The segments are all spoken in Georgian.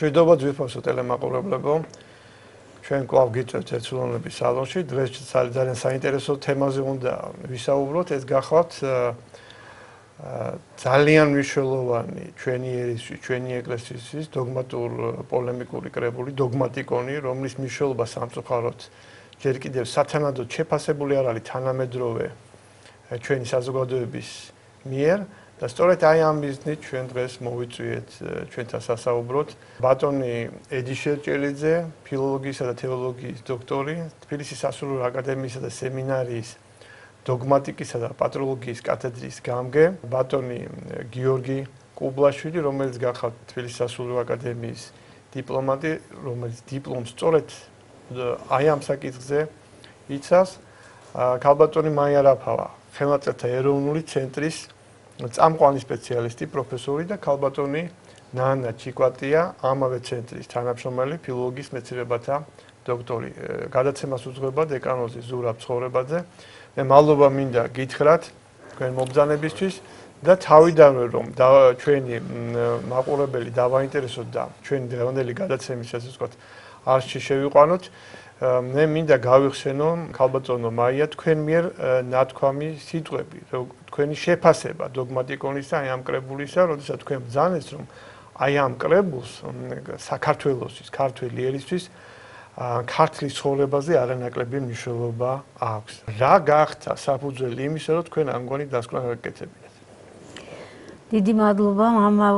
მშვიდობა ძვირფასო ტელემაყურებლებო. ჩვენ კვლავ გიწევთ ერთსულოვნების სალონში. დღეს ძალიან საინტერესო თემაზე უნდა ვისაუბროთ. ეს გახლავთ ძალიან მნიშვნელოვანი ჩვენი ერისთვის, ჩვენი ეკლესიის დოგმატურ პოლემიკური კრებული, დოგმატიკონი, რომლის მნიშვნელობა სამწუხაროდ ჯერ კიდევ სათანადოდ შეფასებული არ არის თანამედროვე ჩვენი საზოგადოების მიერ. და სწორედ აი ამ მიზნით ჩვენ დღეს მოვიწვიეთ ჩვენთან სასაუბროთ ბატონი ედი შერჭელიძე, ფილოლოგიისა და თეოლოგიის დოქტორი, თბილისის სასულიერო აკადემიისა და სემინარიის დოგმატიკისა და პატროლოგიის კათედრის გამგე, ბატონი გიორგი კუბლაშვილი, რომელიც გახლავთ თბილისის სასულიერო აკადემიის დიპლომატი, რომელიც დიპლომს სწორედ აი ამ საკითხზე იცავს, ქალბატონი მაია რაფავა, ხელნაწერთა ეროვნული ცენტრის წამყვანი სპეციალისტი, პროფესორი და ქალბატონი ნანა ჩიკვატია, ამავე ცენტრის თანამშრომელი, ფილოლოგიის მეცნიერებათა დოქტორი. გადაცემას უძღვება დეკანოზი ზურაბ ცხოვრებაძე. მე მადლობა მინდა გითხრათ თქვენ მობრძანებისთვის და თავიდანვე რომ ჩვენი მაყურებელი დავაინტერესოთ და ჩვენი დღევანდელი გადაცემის ასე ვთქვათ არსში შევიყვანოთ. მე მინდა გავიხსენო ქალბატონო მაია თქვენ მიერ ნათქვამი სიტყვები, თქვენი შეფასება დოგმატიკონის და აი ამ კრებულისა, როდესაც თქვენ ბრძანეთ რომ აი ამ კრებულს საქართველოსთვის, ქართველი ერისთვის ქართლის ცხოვრებაზე არანაკლები მნიშვნელობა აქვს. რა გახდა საფუძველი იმისა, რომ თქვენ ამგვარი დასკვნა გაკეთებინათ? დიდი მადლობა მამა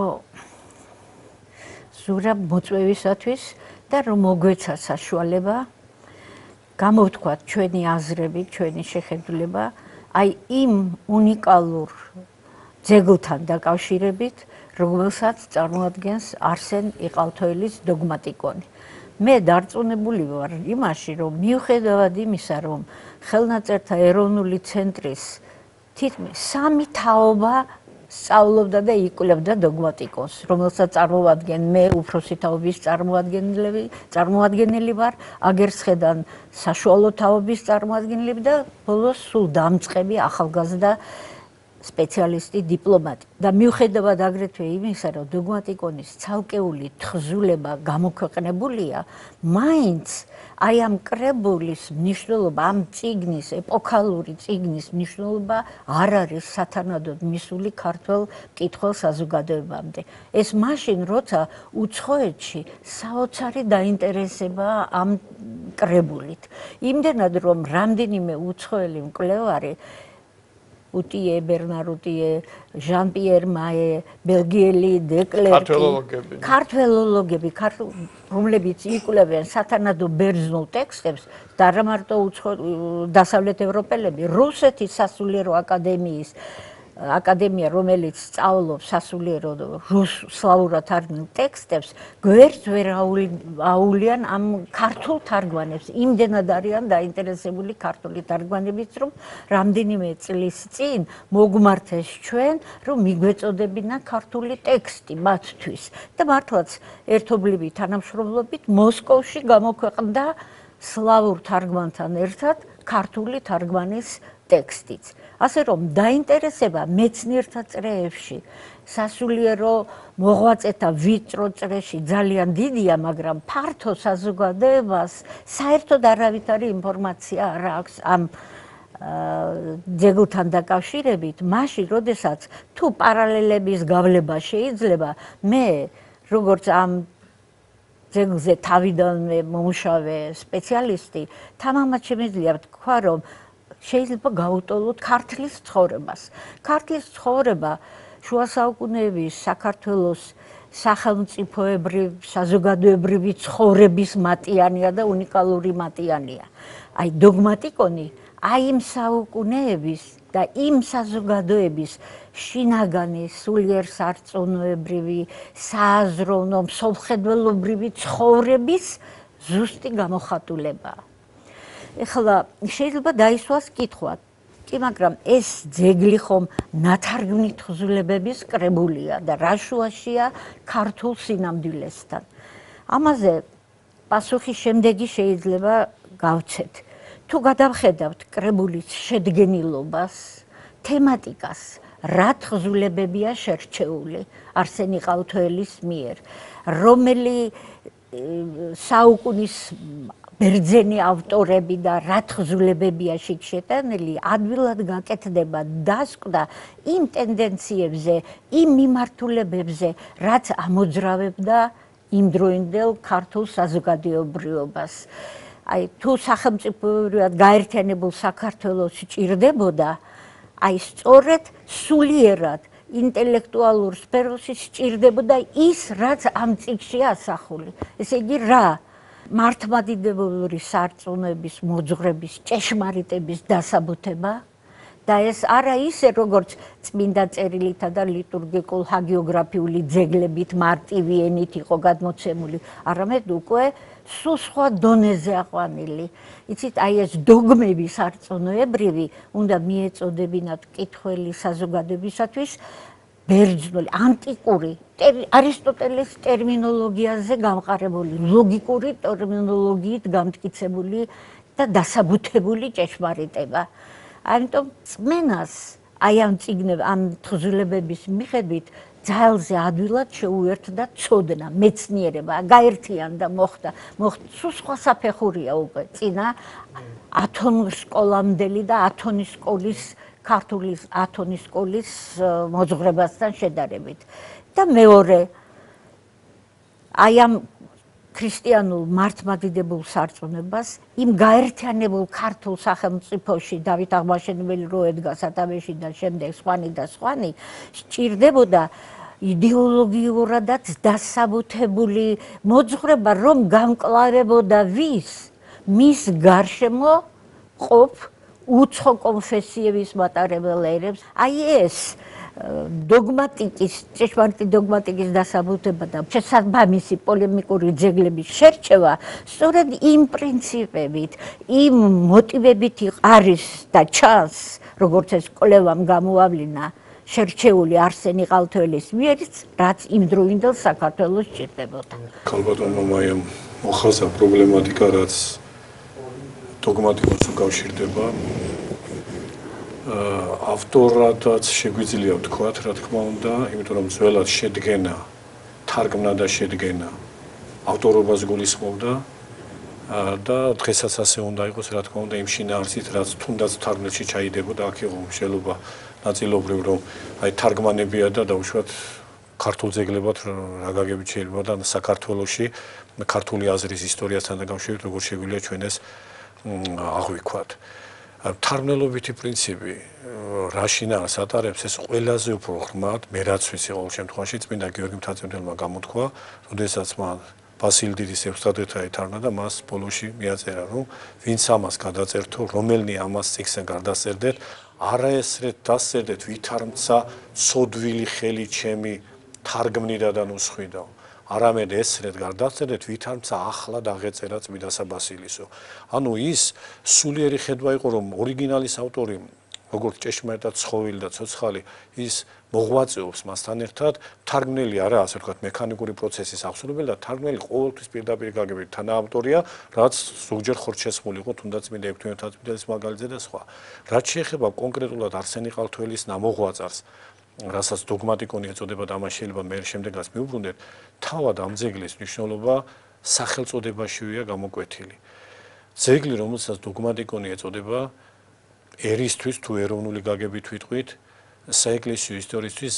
ზურაბ მოწვევისათვის და რომ მოგვეცა საშუალება გამოვთქვათ ჩვენი აზრები, ჩვენი შეხედულება აი იმ უნიკალურ ძეგლთან დაკავშირებით, რომელსაც წარმოადგენს არსენ იყალთოელის დოგმატიკონი. მე დარწმუნებული ვარ იმაში, რომ მიუხედავად იმისა, რომ ხელნაწერთა ეროვნული ცენტრის თითქმის 3 თაობა სწავლობდა და იკვლევდა დოგმატიკონს, რომელსაც წარმოვადგენ მე უფროსი თაობის წარმოადგენელი ვარ, აგერცხედან საშუალო თაობის წარმოადგენელი და ბოლოს სულ დამწყები ახალგაზრდა სპეციალისტი, დიპლომატი. და მიუხედავად აგრეთვე იმისა, რომ დოგმატიკონის ცალკეული თხზულება გამოქვეყნებულია, მაინც აი ამ კრებულის მნიშვნელობა, ამ წიგნის, ეპოქალური წიგნის მნიშვნელობა არ არის სათანადოდ მისული ქართველ მკითხველ საზოგადოებამდე. ეს მაშინ, როცა უცხოეთში საოცარი დაინტერესება ამ კრებულით. იმდენად, რომ რამდენიმე უცხოელი მკვლევარი უტიე, ბერნარ უტიე, ჟან-პიერ მაე, ბელგიელი დეკლერკი, ქართველოლოგები, რომლებიც იკვლევენ სათანადო ბერძნულ ტექსტებს და არა მარტო დასავლეთ ევროპელები, რუსეთის სასულიერო აკადემია, რომელიც სწავლობს სასულიერო სლავურად თარგმნილ ტექსტებს, გვერდს ვერ აუვლიან ამ ქართულ თარგმანებს. იმდენად არიან დაინტერესებული ქართული თარგმანებით, რომ რამდენიმე წლის წინ მოგმართეს ჩვენ, რომ მიგვეწოდებინა ქართული ტექსტი მათთვის. და მართლაც ერთობლივი თანამშრომლობით მოსკოვში გამოქვეყნდა სლავურ თარგმანთან ერთად ქართული თარგმანის ტექსტიც. ასე რომ დაინტერესება მეცნიერთა წრეებში, სასულიერო მოღვაწეთა ვიწრო წრეში ძალიან დიდია, მაგრამ ფართო საზოგადოებას საერთოდ არავითარი ინფორმაცია არ აქვს ამ ძეგლთან დაკავშირებით, მაშინ, როდესაც თუ პარალელების გავლება შეიძლება, მე როგორც ამ ძეგლზე თავიდანვე მომუშავე სპეციალისტი, თამამად შემიძლია ვთქვა, რომ შეიძლება გავუტოლოთ ქართლის ცხოვრებას. ქართლის ცხოვრება შუა საუკუნეების საქართველოს სახელმწიფოებრივ, საზოგადოებრივი ცხოვრების მატიანია და უნიკალური მატიანია. აი დოგმატიკონი აი იმ საუკუნეების და იმ საზოგადოების შინაგანი, სულიერ სარწმუნოებრივი, სააზროვნო, მსოფლმხედველობრივი ცხოვრების ზუსტი გამოხატულებაა. ეხლა შეიძლება დაისვას კითხვა, კი, მაგრამ ეს ძეგლი ხომ ნათარგმნი თხზულებების კრებულია და რა შუაშია ქართულ სინამდვილესთან. ამაზე პასუხი შემდეგი შეიძლება გავცეთ. თუ გადავხედავთ კრებულის შედგენილობას, თემატიკას, რა თხზულებებია შერჩეული არსენი ყავთოელის მიერ, რომელი საუკუნის ბერძენი ავტორები და რა თხზულებებია შიგ შეტანილი, ადვილად გაკეთდება დასკვნა იმ ტენდენციებზე, იმ მიმართულებებზე, რაც ამოძრავებდა იმდროინდელ ქართულ საზოგადოებრიობას. აი თუ სახელმწიფოებრივად გაერთიანებულ საქართველოს სჭირდებოდა, აი სწორედ სულიერად ინტელექტუალურ სფეროში სჭირდებოდა ის, რაც ამ წიგნშია ასახული. ესე იგი რა? მართლმადიდებლური სარწმუნოების მოძღვრების ჭეშმარიტების დასაბუთება და ეს არა ისე როგორც წმინდა წერილითა და ლიტურგიკულ ჰაგიოგრაფიული ძეგლებით მარტივი ენით იყო გადმოცემული, არამედ უკვე სულ სხვა დონეზე აყვანილი. იცით, აი ეს დოგმები სარწმუნოებრივი უნდა მიეწოდებინათ მკითხველი საზოგადოებისათვის ბერძნული, ანტიკური, არისტოტელეს ტერმინოლოგიაზე გამყარებული, ლოგიკური ტერმინოლოგიით გამტკიცებული და დასაბუთებული ჭეშმარიტება. ამიტომ წმენას აი ამ ამ თხზულებების მიხედვით ძალზე ადვილად შეუერთდა ცოდნა, მეცნიერება, გაერთიანდა, მოხდა სულ სხვა საფეხურია უკვე წინა ათონის სკოლამდელი და ათონის სკოლის ქართული ათონის სკოლის მოძღვრებასთან შედარებით. და მეორე აი ამ ქრისტიანულ მართლმადიდებულ სარწმუნოებას იმ გაერთიანებულ ქართულ სახელმწიფოში დავით აღმაშენებელი რო ედგა სათავეში და შემდეგ სხვანი და სხვანი სჭირდებოდა იდეოლოგიურადაც დასაბუთებული მოძღვრება, რომ გამკლავებოდა მის გარშემო ყოფ უცხო კონფესიების მატარებელ ერებს. აი ეს დოგმატიკის, ჭეშმარიტი დოგმატიკის დასაბუთება და შესაბამისი პოლემიკური ძეგლების შერჩევა სწორედ იმ პრინციპებით, იმ მოტივებით არის და ჩანს, როგორც ეს კვლევამ გამოავლინა შერჩეული არსენი ყავთოელის მიერ, რაც იმდროინდელ საქართველოს სჭირდებოდა. ქალბატონმა მაიამ მოხაზა პრობლემატიკა, რაც დოგმატიკას უკავშირდება. ავტორადაც შეგვიძლია ვთქვათ, რა თქმა უნდა, იმიტომ რომ ძველად შედგენა, თარგმნა და შედგენა ავტორობას გულისხმობდა და დღესაც ასე უნდა იყოს, რა თქმა უნდა, იმ შინაარსით, რაც თუნდაც თარგმნებში ჩაიდებოდა, აქ იყო შეიძლება ნაწილობრივ, რომ აი თარგმანებია და დაუშვათ ქართულ ძეგლებად რა გაგებით შეიძლება და საქართველოში ქართული აზრის ისტორიასთან დაკავშირებით როგორ შეგვიძლია ჩვენ ეს აღვიქვათ. თარგმნელობითი პრინციპი რა შინაარსს ატარებს, ეს ყველაზე უფრო ღრმად, მე რაც ვიცი ყოველ შემთხვევაში წმინდა გიორგი მთაწმიდელმა გამოთქვა, როდესაც მან ბასილ დიდის ევსტათეთა ეთარნა და მას ბოლოში მიაწერა, რომ ვინც ამას გადაწერთო, რომელნი ამას წიგნზე გადასწერდეთ, არაესრეთ დასწერდეთ, ვითარმცა ცოდვილი ხელი ჩემი თარგმნიდა და ნუსხვიდა. არამედ ესრეთ გადასწერდეთ, ვითარმცა ახლა დაღეწერა წმინდა საბასილისო. ანუ ის სულიერი ხედვა იყო, რომ ორიგინალის ავტორი, როგორც ჭეშმარიტად ცხოვილი და ცოცხალი, ის მოღვაწეობს მასთან ერთად, თარგმნელი არა, ასე ვთქვათ, მექანიკური პროცესის აღსრულებელი და თარგმნელი ყოველთვის პირდაპირ გაგებით თანაავტორია, რაც ზოგჯერ ხორჩესმული იყო, თუნდაც წმინდა ექვთიმე მთაწმიდელის მაგალითზე და სხვა. რაც შეეხება კონკრეტულად არსენი ყავთოელის ნამოღვაწარს, რასაც დოგმატიკონი ეწოდება და ამას შეიძლება მე შემდეგაც მიუბრუნდეთ, თავად ამ ძეგლის მნიშვნელობა სახელწოდებაშივეა გამოკვეთილი. ძეგლი, რომელსაც დოგმატიკონი ეწოდება, ერისთვის თუ ეროვნული გაგებით ვიტყვით, საეკლესიო ისტორიისთვის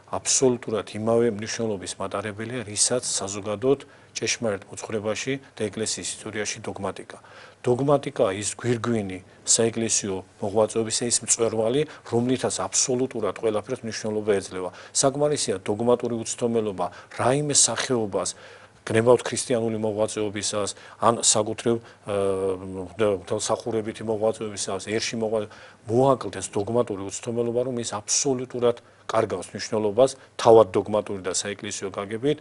აბსოლუტურად იმავე მნიშვნელობის მატარებელია, რისაც საზოგადოდ ჭეშმარიტ მოძღვრებაში და ეკლესიის ისტორიაში დოგმატიკა. დოგმატიკა ის გვირგვინი საეკლესიო მოღვაწეობისა, ის მწვერვალი, რომლითაც აბსოლუტურად ყველაფერს მნიშვნელობა ეძლევა. საკმარისია დოგმატური უცდომელობა რაიმე სახეობას გნებავთ ქრისტიანული მოღვაწეობისას, ან საკუთრივ მსახურებითი მოღვაწეობისას, ერში მოაკლდეს დოგმატური უცდომელობა, რომ ის აბსოლუტურად კარგავს მნიშვნელობას თავად დოგმატური და საეკლესიო გაგებით.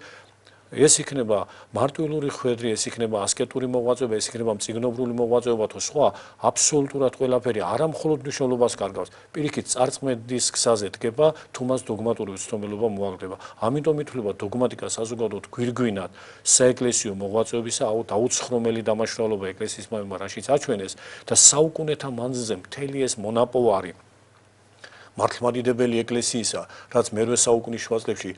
ეს იქნება მარტვილური ხვედრი, ეს იქნება ასკეტური მოღვაწეობა, ეს იქნება მწიგნობრული მოღვაწეობა თუ სხვა, აბსოლუტურად ყველაფერი არა მხოლოდ მნიშვნელობას კარგავს, პირიქით წარწმენის გზაზე დგება, თუ მას დოგმატური უცდომელობა მოაკლდება. ამიტომ ითვლება დოგმატიკა საზოგადოებრივ გვირგვინად საეკლესიო მოღვაწეობისა, დაუცხრომელი დამაშრალობა ეკლესიის მამებმა რაშიც აჩვენეს და საუკუნეთა მანძილზე მთელი ეს მონაპოვარი მართლმადიდებელი ეკლესიისა, რაც მე-8 საუკუნის შუა წლებში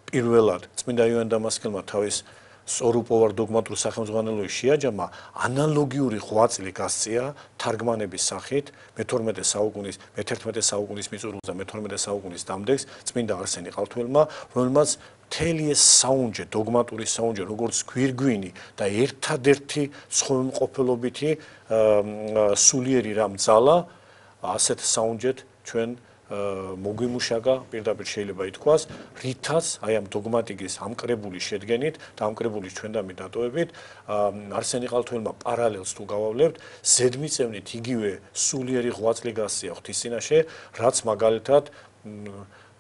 პირველად წმინდა იოანე დამასკელმა თავის სწორუპოვარ დოგმატურ სახელმძღვანელოში შეაჯამა, ანალოგიური ღვაწლი გასწია თარგმანების სახით მე-11 საუკუნის მიწურულს და მე-12 საუკუნის დამდეგს წმინდა არსენი ყალთველმა, რომელმაც მთელი ეს საუნჯე, დოგმატური საუნჯე, როგორც გვირგვინი და ერთადერთი სხვადასხვამყოფელობითი სულიერი რამ ძალა, ასეთ საუნჯეთ ჩვენ მოგვიმუშაკა, პირდაპირ შეიძლება ითქვას, რითაც აი ამ დოგმატიკის ამკრებული შედგენით და ამკრებული ჩვენდამი დატოვებით, არსენი ყალთველმა პარალელს თუ გავავლებთ, ზედმიწევნით იგივე სულიერი ღვაწლი გასწია ღვთის წინაშე, რაც მაგალითად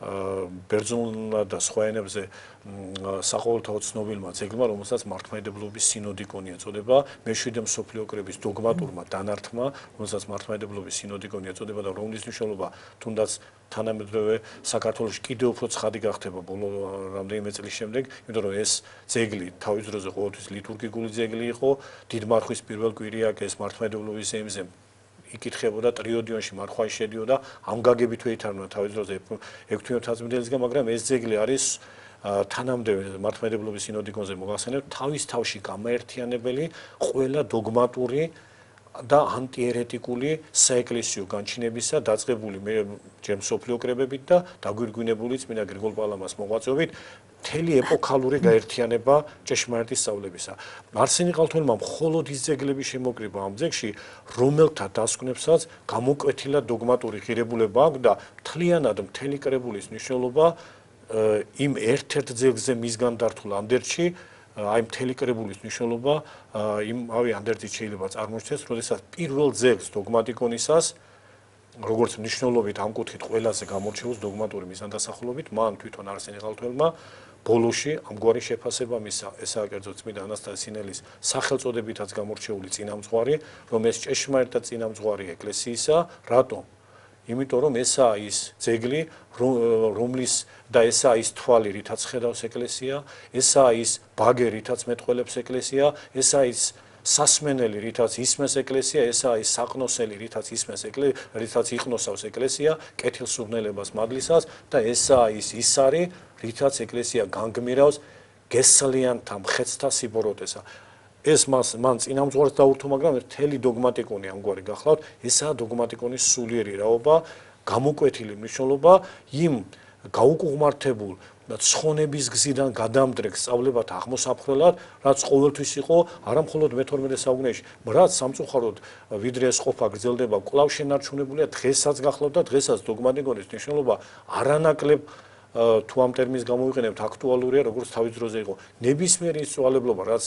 ბერძნულ და სხვა ენებზე საყოველთაო ცნობილმა ძეგლმა, რომელსაც მართლმადიდებლობის სინოდიკონი ეწოდება, მე-7 მსოფლიო კრების დოგმატურმა დანართმა, რომელსაც მართლმადიდებლობის სინოდიკონი ეწოდება და რომლის მნიშვნელობა თუნდაც თანამედროვე საქართველოში კიდევ უფრო ცხადი გახდება ბოლო რამდენიმე წლის შემდეგ, იმიტომ რომ ეს ძეგლი თავის დროზე ყოველთვის ლიტურგიკული ძეგლი იყო, დიდ მარხვის პირველ კვირიაკეს მართლმადიდებლობის ემზე იკითხებოდა ტრიოდიონში მარხვაში შედიოდა ამ გაგებით ვეითარნა თავის დროზე ექვთიმე-მთაწმიდელისგან, მაგრამ ეს ძეგლი არის თანამედროვე მართლმადიდებლობის სინოდიკონზე მოგახსენებთ თავის თავში გამაერთიანებელი ყველა დოგმატური და ანტიერეტიკული საეკლესიო განჩინებისა დაწყებული ჯერ მსოფლიო კრებებით და დაგვირგვინებული წმინდა გრიგოლ პალამას მოღვაწეობით მთელი ეპოქალური გაერთიანება ჭეშმარიტი სწავლებისა. არსენი ყალთველმა მხოლოდ ის ძეგლები შემოკრიბა ამ ძეგლში, რომელთა დასკვნებსაც გამოკვეთილად დოგმატური ღირებულება აქვს და მთლიანად მთელი კრებულის მნიშვნელობა იმ ერთ-ერთ ძეგლზე მისგან დართულ ანდერძში, აი მთელი კრებულის მნიშვნელობა იმავე ანდერძით შეიძლება წარმოჩნდეს, როდესაც პირველ ძეგლს დოგმატიკონისას როგორც მნიშვნელობით ამ კუთხით ყველაზე გამორჩეულს დოგმატური მიზანდასახულობით, მან თვითონ არსენი ყალთველმა ბოლოში ამგვარი შეფასება მისცა, ესაა კერძო წმინდა ანასტაზი სინელის სახელწოდებითაც გამორჩეული წინამძღვარი, რომ ეს ჭეშმარიტად წინამძღვარი ეკლესიისა, რატომ? იმიტომ რომ ესაა ის ძეგლი, რომლის და ესაა ის თვალი, რითაც ხედავს ეკლესია, ესაა ის ბაგე, რითაც მეტყველებს ეკლესია, ესაა ის სასმენელი, რითაც ისმეს ეკლესია, ესაა ის საყნოსელი, რითაც იყნოსავს ეკლესია, კეთილსურნელებას მადლისას და ესაა ის ისარი, რითაც ეკლესია განგმირავს გესლიანთა მხეცთა სიბოროტესა. ეს მან წინამძღვარს დაურთო, მაგრამ მთელი დოგმატიკონი ამგვარი გახლავთ, ესაა დოგმატიკონის სულიერი რაობა, გამოკვეთილი მნიშვნელობა იმ გაუკუღმართებულ და ცხონების გზიდან გადამდრეგ სწავლებათა აღმოსაფხრელად, რაც ყოველთვის იყო არა მხოლოდ მე-12 საუკუნეში, რაც სამწუხაროდ ვიდრე ეს ყოფა გრძელდება, კვლავ შენარჩუნებულია დღესაც გახლავთ და დღესაც დოგმატიკონის მნიშვნელობა არანაკლებ თუ ამ ტერმინს გამოვიყენებთ აქტუალურია, როგორც თავის დროზე იყო. ნებისმიერი ის წვალებლობა, რაც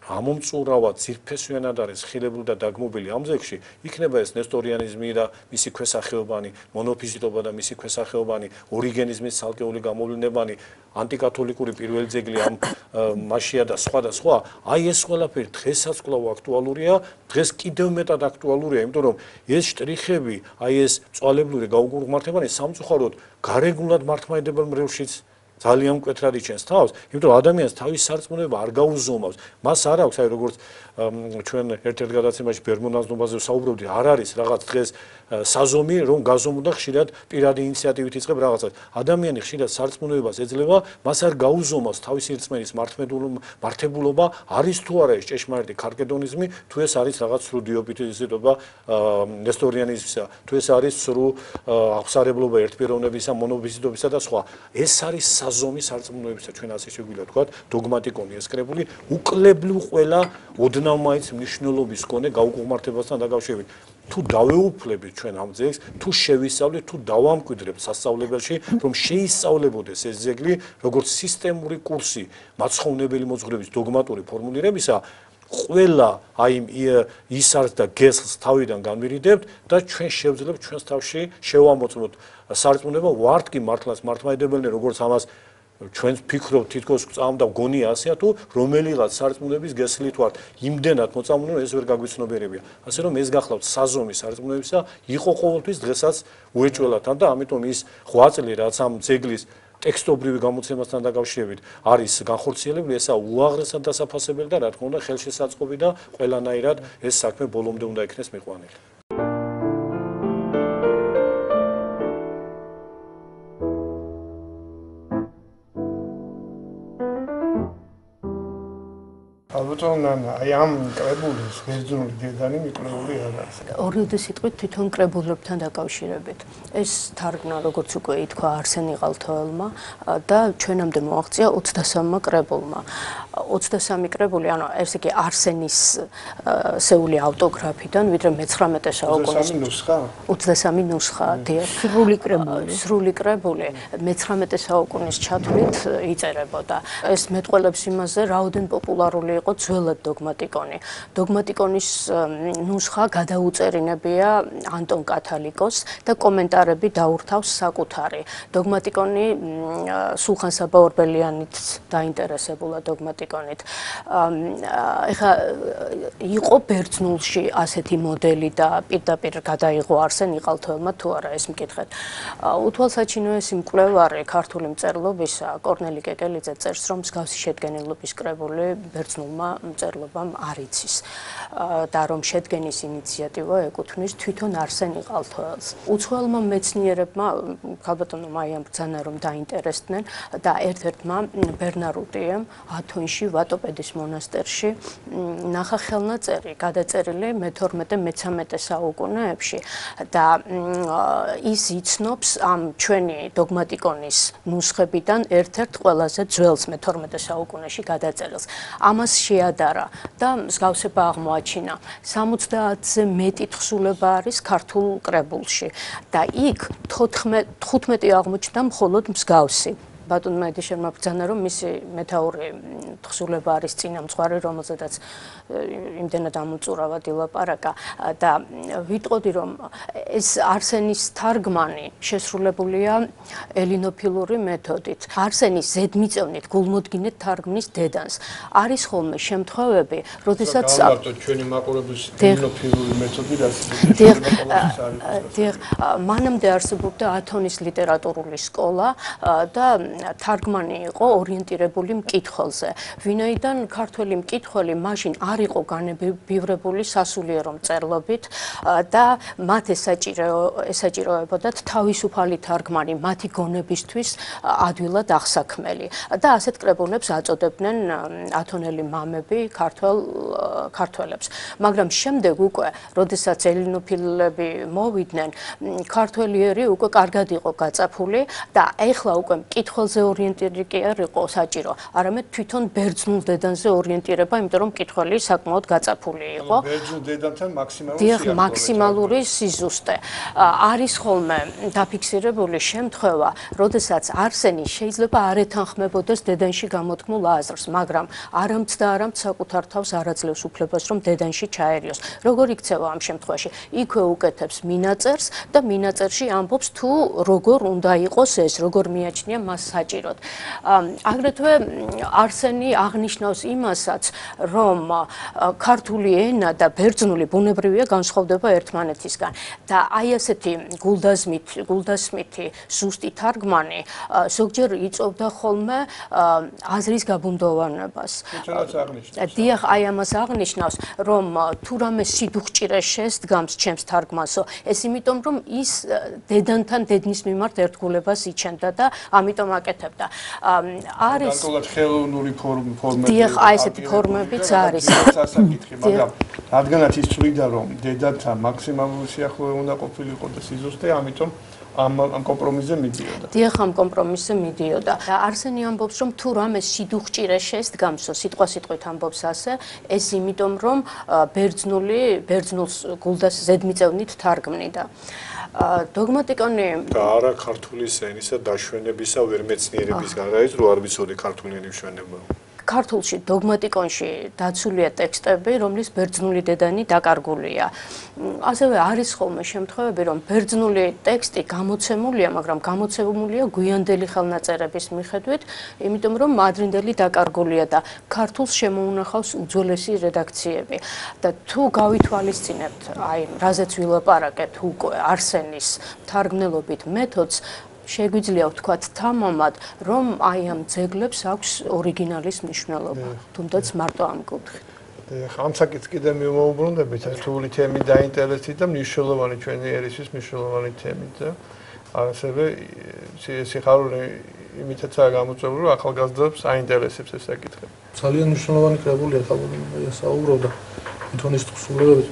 ამომწურავად ძირფესვიანად არის ხილებული და დაგმობილი ამ ძეგლში, იქნება ეს ნესტორიანიზმი და მისი ქვესახეობანი, მონოფიზიტობა და მისი ქვესახეობანი, ორიგენიზმის ცალკეული გამოვლენებანი, ანტიკათოლიკური პირველი ძეგლი ამ მასშია და სხვა და სხვა, აი ეს ყველაფერი დღესაც კვლავ აქტუალურია, დღეს კიდევ მეტად აქტუალურია, იმიტომ რომ ეს შტრიხები, აი ეს წვალებლური გაუკუღმართებანი სამწუხაროდ გარეგნულად მართლმადიდებელ მრევლშიც ძალიან მკვეთრად იჩენს თავს, იმიტომ რომ ადამიანს თავის სარწმუნოება არ გაუზომავს. მას არ აქვს, აი როგორც ჩვენ ერთ-ერთ გადაცემაში ბერმონაზნობაზე ვსაუბრობდი, არ არის რაღაც დღეს საზომი, რომ გაზომო და ხშირად პირადი ინიციატივით იწყებ რაღაცას. ადამიანი ხშირად სარწმუნოებას ეძლევა, მას არ გაუზომავს თავისი რწმენის მართებულობა, არის თუ არა ეს ჭეშმარიტი ქალკედონიზმი, თუ ეს არის რაღაც სრულ დიოპიტიზება ნესტორიანიზმისა, თუ ეს არის სრულ აღსარებლობა ერთპიროვნებისა, მონოფიზიტობისა და სხვა. ეს არის საზომი სარწმუნოებისა, ჩვენ ასე შეგვიძლია ვთქვათ, დოგმატიკონი ეს კრებული, უკლებლივ ყველა ოდნავ მაინც მნიშვნელობის მქონე გაუკუღმართებასთან დაკავშირებით. თუ დავეუფლებით ჩვენ ამ ძეგლს, თუ შევისწავლით, თუ დავამკვიდრებთ სასწავლებელში, რომ შეისწავლებოდეს ეს ძეგლი, როგორც სისტემური კურსი მაცხოვნებელი მოძღვრების დოგმატური ფორმულირებისა, ყველა აი ისარს და გესლს თავიდან განვირიდებთ და ჩვენ შევძლებთ ჩვენს თავში შევამოწმოთ სარწმუნება, ვართ კი მართლაც მართლმადიდებელნი, როგორც ამას ჩვენ ფიქრობთ, თითქოს წამდა გონია ასეა თუ რომელიღაც სარწმუნოების გესლით ვართ, იმდენად მოწამული, რომ ეს ვერ გაგვიცნობიერებია. ასე რომ ეს გახლავთ საზომი სარწმუნოებისა, იყო ყოველთვის დღესაც უეჭველად და ამიტომ ის ღვაწლი, რაც ამ ძეგლის ტექსტობრივი გამოცემასთან დაკავშირებით არის განხორციელებული, ესაა უაღრესად დასაფასებელი და რა თქმა უნდა ხელშესაწყობი და ყველანაირად ეს საქმე ბოლომდე უნდა იქნეს მიყვანილი. ალბათ ნანა, აი ამ კრებულის ბერძნული დედანი მიკვლეული არ არის. ორიოდე სიტყვით თვითონ კრებულებთან დაკავშირებით. ეს თარგმნა, როგორც უკვე ითქვა, არსენ იყალთოელმა და ჩვენამდე მოაღწია 23-მა კრებულმა. 23 კრებული, ანუ ესე იგი არსენის სეული ავტოგრაფიდან, ვიდრე მე-19 საუკუნის 23 ნუსხა, სრული კრებული მე-19 საუკუნის ჩათვლით იწერებოდა. ეს მეტყველებს იმაზე, რაოდენ პოპულარული იყო ძველად დოგმატიკონი. დოგმატიკონის ნუსხა გადაუწერინებია ანტონ კათალიკოს და კომენტარები დაურთავს საკუთარი. დოგმატიკონი სულხან საბა ორბელიანით დაინტერესებულა დოგმატიკონით. ეხლა იყო ბერძნულში ასეთი მოდელი და პირდაპირ გადაიღო არსენ იყალთოელმა თუ არა ეს მკითხეთ. უთვალსაჩინო ეს მკვლევარი ქართული მწერლობისა კორნელი კეკელიძე წერს, რომ მსგავსი შედგენილობის კრებული ბერძნულმა მწერლობამ არ იცის და რომ შედგენის ინიციატივა ეკუთვნის თვითონ არსენ იყალთოელს. უცხოელმა მეცნიერებმა ქალბატონო მაიამ ბრძანა რომ დაინტერესდნენ და ერთ-ერთმა ბერნარუტიემ ათონში ვატოპედის მონასტერში ნახა ხელნაწერი გადაწერილი მე-12-მე-13 საუკუნეებში და ის იცნობს ამ ჩვენი დოგმატიკონის ნუსხებიდან ერთ-ერთ ყველაზე ძველს მე-12 საუკუნეში გადაწერილს. ამას შეადარა და მსგავსება აღმოაჩინა. 70-ზე მეტი თხზულება არის ქართულ კრებულში და იქ 15 აღმოჩნდა მხოლოდ მსგავსი. ბატონმა ედიშერმა ბრძანა რომ მისი მეთაური თხზულება არის წინამძღვარი, რომელზედაც იმდენად ამოწურავად ილაპარაკა და ვიტყოდი რომ ეს არსენის თარგმანი შესრულებულია ელინოფილური მეთოდით. არსენის ზედმიწევნით გულმოდგინედ თარგმნის დედანს. არის ხოლმე შემთხვევები, როდესაც ჩვენი მაყურებლის ელინოფილური მეთოდი მანამდე არსებობდა ათონის ლიტერატურული სკოლა და თარგმანი იყო ორიენტირებული მკითხველზე. ვინაიდან ქართველი მკითხველი მაშინ არ იყო განებივრებული სასულიერო მწერლობით და მათ ესაჭიროებოდათ თავისუფალი თარგმანი მათი გონებისთვის ადვილად აღსაქმელი და ასეთ კრებულებს აწოდებდნენ ათონელი მამები ქართველებს. მაგრამ შემდეგ უკვე, როდესაც ელინოფილები მოვიდნენ, ქართველიერი უკვე კარგად იყო გაწაფული და ეხლა უკვე მკითხველზე ორიენტირება კი არ იყო საჭირო, არამედ თვითონ ბერძნულ დედანზე ორიენტირება, იმიტომ რომ მკითხველი საკმაოდ გაწაფული იყო. ბერძნულ დედანთან მაქსიმალური მაქსიმალური სიზუსტე. არის ხოლმე დაფიქსირებული შემთხვევა, როდესაც არსენი შეიძლება არ ეთანხმებოდეს დედანში გამოთქმულ აზრს, მაგრამ არამც და არამც საკუთარ თავს არ აძლევს უფლებას, რომ დედანში ჩაერიოს. როგორ იქცევა ამ შემთხვევაში? იქვე უკეთებს მინაწერს და მინაწერში ამბობს თუ როგორ უნდა იყოს ეს, როგორ მიაჩნია მას საჭიროდ. აგრეთვე არსენი აღნიშნავს იმასაც, რომ ქართული ენა და ბერძნული ბუნებრივია განსხვავდება ერთმანეთისგან და აი ასეთი გულდასმითი ზუსტი თარგმანი ზოგჯერ იწვევდა ხოლმე აზრის გაბუნდოვანებას. დიახ, აი ამას აღნიშნავს, რომ თუ რამე სიდუხჭირე შესდგამს ჩემს თარგმანსო, ეს იმიტომ რომ ის დედანთან დედნის მიმართ ერთგულებას იჩენდა და ამიტომ აკეთებდა. არის ხელოვნური ფორმები. დიახ, აი ესეთი ფორმებიც არის. მაგრამ რადგანაც ის ცვლიდა რომ დედათა მაქსიმალური სიახლოვე უნდა ყოფილიყო და სიზუსტე, ამიტომ ამ კომპრომისზე მიდიოდა. დიახ, ამ კომპრომისზე მიდიოდა. და არსენი ამბობს, რომ თუ რამე სიდუხჭირე შესდგამსო, სიტყვასიტყვით ამბობს ასე, ეს იმიტომ რომ ბერძნულს გულდას ზედმიწევნით თარგმნიდა. დოგმატიკონი და არა ქართული ენისა დაშვენებისა ვერმეცნიერებისგან, რაიც რო არ ვიცოდი ქართული ენის მშვენება. ქართულში დოგმატიკონში დაცულია ტექსტები, რომლის ბერძნული დედანი დაკარგულია. ასევე არის ხოლმე შემთხვევები, რომ ბერძნული ტექსტი გამოცემულია, მაგრამ გამოცემულია გვიანდელი ხელნაწერების მიხედვით, იმიტომ რომ ადრინდელი დაკარგულია და ქართულს შემოუნახავს უძველესი რედაქციები. და თუ გავითვალისწინებთ, აი, რაზეც ვილაპარაკეთ უკვე არსენის თარგმნელობით მეთოდს, შეგვიძლია ვთქვათ თამამად, რომ აი ამ ძეგლებს აქვს ორიგინალის მნიშვნელობა, თუნდაც მარტო ამ კუთხით. ამ საკითხს კიდე მივუბრუნდებით, რთული თემი დაინტერესით და მნიშვნელოვანი ჩვენი ერისთვის მნიშვნელოვანი თემი და ასევე სიხარული იმითაცაა გამოწვეული, რომ ახალგაზრდებს აინტერესებს ეს საკითხი. ძალიან მნიშვნელოვანი კრებულია ხალხი საუბრობდა თვითონ ის თხზულებებით,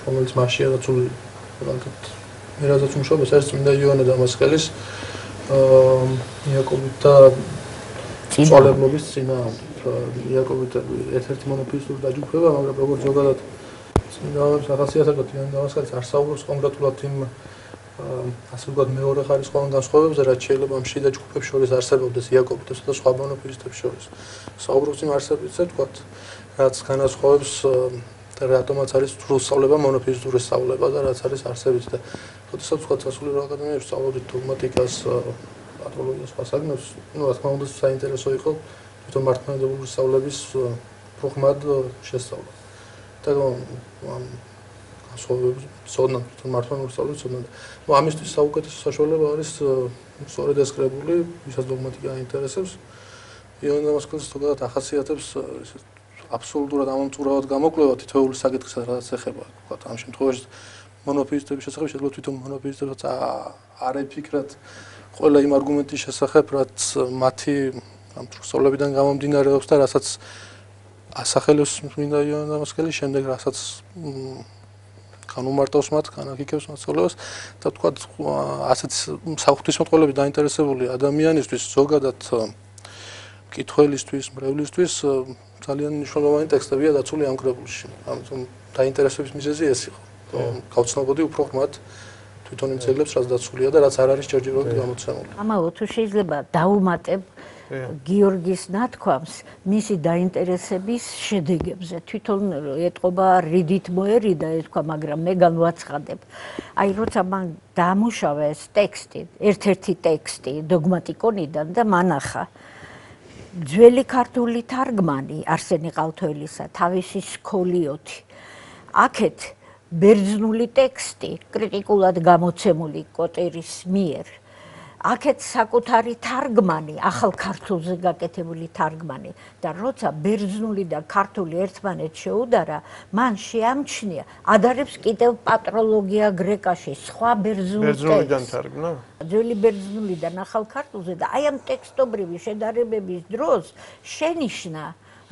რომელიც მასშია დაცული, ალბათ მე რაზეც მუშაობ, ეს წმინდა იოანე დამასკელის იაკობით და წვალებლობის წინააღმდეგ. იაკობიტები ერთ-ერთი მონოფილისტური დაჯგუფება, მაგრამ როგორც ზოგადად წმინდანების ახასიათებად იოანე დამასკელის არ საუბრობს კონკრეტულად იმ ასე ვთქვათ მეორე ხარისხოვან განსხვავებებზე, რაც შეიძლება ამ შიდა ჯგუფებს შორის არსებობდეს იაკობიტებსა და სხვა მონოფილისტებს შორის. საუბრობს იმ არსებობაზე, ვთქვათ, რაც განასხვავებს და რატომაც არის სრულსწავლება მონოფილისტური სწავლება და რაც არის არსებითი და როდესაც ვთქვათ სასულიერო აკადემიაში სწავლობდით დოგმატიკას, პათოლოგიას, სხვა საგნებს, ну, რა თქმა უნდა, საინტერესო იყო თვითონ მართლმადიდებლური სწავლების პროგრამად შესწავლა. და ამ ასოებს ცოდნა თვითონ მართლმადიდებლური სწავლების ცოდნა. ну, ამისთვის საუკეთესო საშუალება არის სწორედ ეს კრებული, ვისაც დოგმატიკა აინტერესებს. იოანე დამასკელის ზოგადად ახასიათებს აბსოლუტურად ამომწურავად გამოკვლევა თითოეული საკითხისა, რაც ეხება, ვთქვათ, ამ შემთხვევაში მონოფილისტების შესახებ შეიძლება თვითონ მონოფილისტებსაც არ ეფიქრათ ყველა იმ არგუმენტის შესახებ, რაც მათი ამ სწავლებიდან გამომდინარეობს და რასაც ასახელებს წმინდა იოანე დამასკელი, შემდეგ რასაც განუმარტავს მათ, განაგიქებს მათ სწავლებას და ვთქვათ, ასეთ საღვთისმეტყველებით დაინტერესებული ადამიანისთვის ზოგადად მკითხველისთვის, მრევლისთვის ძალიან მნიშვნელოვანი ტექსტებია დაცული ამ კრებულში. ამიტომ დაინტერესების მიზეზი ეს იყო. გავცნობოდი უფრო ხმად თვითონ იმ ძეგლებს, რაც დაცულია და რაც არ არის ჯერჯერობით გამოცემული. ამაო თუ შეიძლება დაუმატებ გიორგის ნათქვამს მისი დაინტერესების შედეგებზე. თვითონ ეტყობა რიდით მოერიდა ეთქვა, მაგრამ მე განვაცხადებ. აი როცა მან დაამუშავა ეს ტექსტი, ერთ-ერთი ტექსტი დოგმატიკონიდან და მანახა ძველი ქართული თარგმანი არსენი ყალთოელისა, თავისი სქოლიოთი. აქეთ ბერძნული ტექსტი კრიტიკულად გამოცემული კოტერის მიერ. აქეთ საკუთარი თარგმანი, ახალ ქართულზე გაკეთებული თარგმანი და როცა ბერძნული და ქართული ერთმანეთს შეუდარა, მან შეამჩნია ადარებს კიდევ პატროლოგია გრეკაში, სხვა ბერძნულ ბერძნულიდან თარგმნა? ძველი ბერძნულიდან ახალ ქართულზე და აი ამ ტექსტობრივი შედარებების დროს შენიშნა,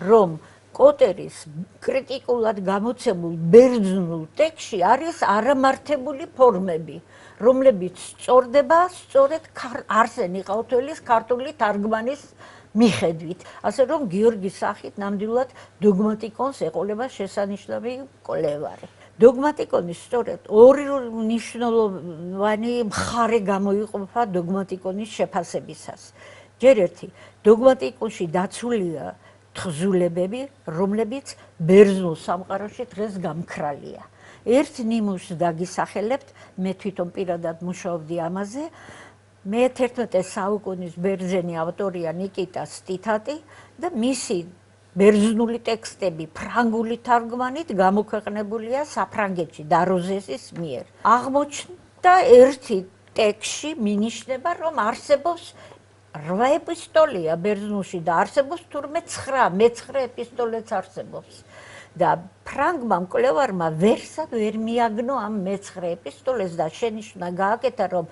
რომ კოტერის კრიტიკულად გამოცემულ ბერძნულ ტექსტში არის არამართებული ფორმები, რომლებიც სწორდება სწორედ არსენი ყალთოელის ქართული თარგმანის მიხედვით. ასე რომ გიორგის სახით ნამდვილად დოგმატიკონს ეყოლება შესანიშნავი კვლევარი. დოგმატიკონის სწორედ ორი მნიშვნელოვანი მხარე გამოიყოფა დოგმატიკონის შეფასებისას. ჯერ ერთი, დოგმატიკონში დაცულია თხზულებები, რომლებიც ბერძნულ სამყაროში დღეს გამქრალია. ერთ ნიმუშს დაგისახელებთ, მე თვითონ პირადად მუშაობდი ამაზე. მე-11 საუკუნის ბერძენი ავტორია ნიკიტა სტითატი და მისი ბერძნული ტექსტები ფრანგული თარგმანით გამოქვეყნებულია საფრანგეთში დაროზესის მიერ. აღმოჩნდა ერთი ტექსტში მინიშნება, რომ არსებობს 8 ეპისტოლეა ბერძნულში და არსებობს თურმე 9, მე-9 ეპისტოლეც არსებობს. და ფრანგმა მკვლევარმა ვერსად ვერ მიაგნო ამ მე-9 ეპისტოლეს და შენიშვნა გააკეთა, რომ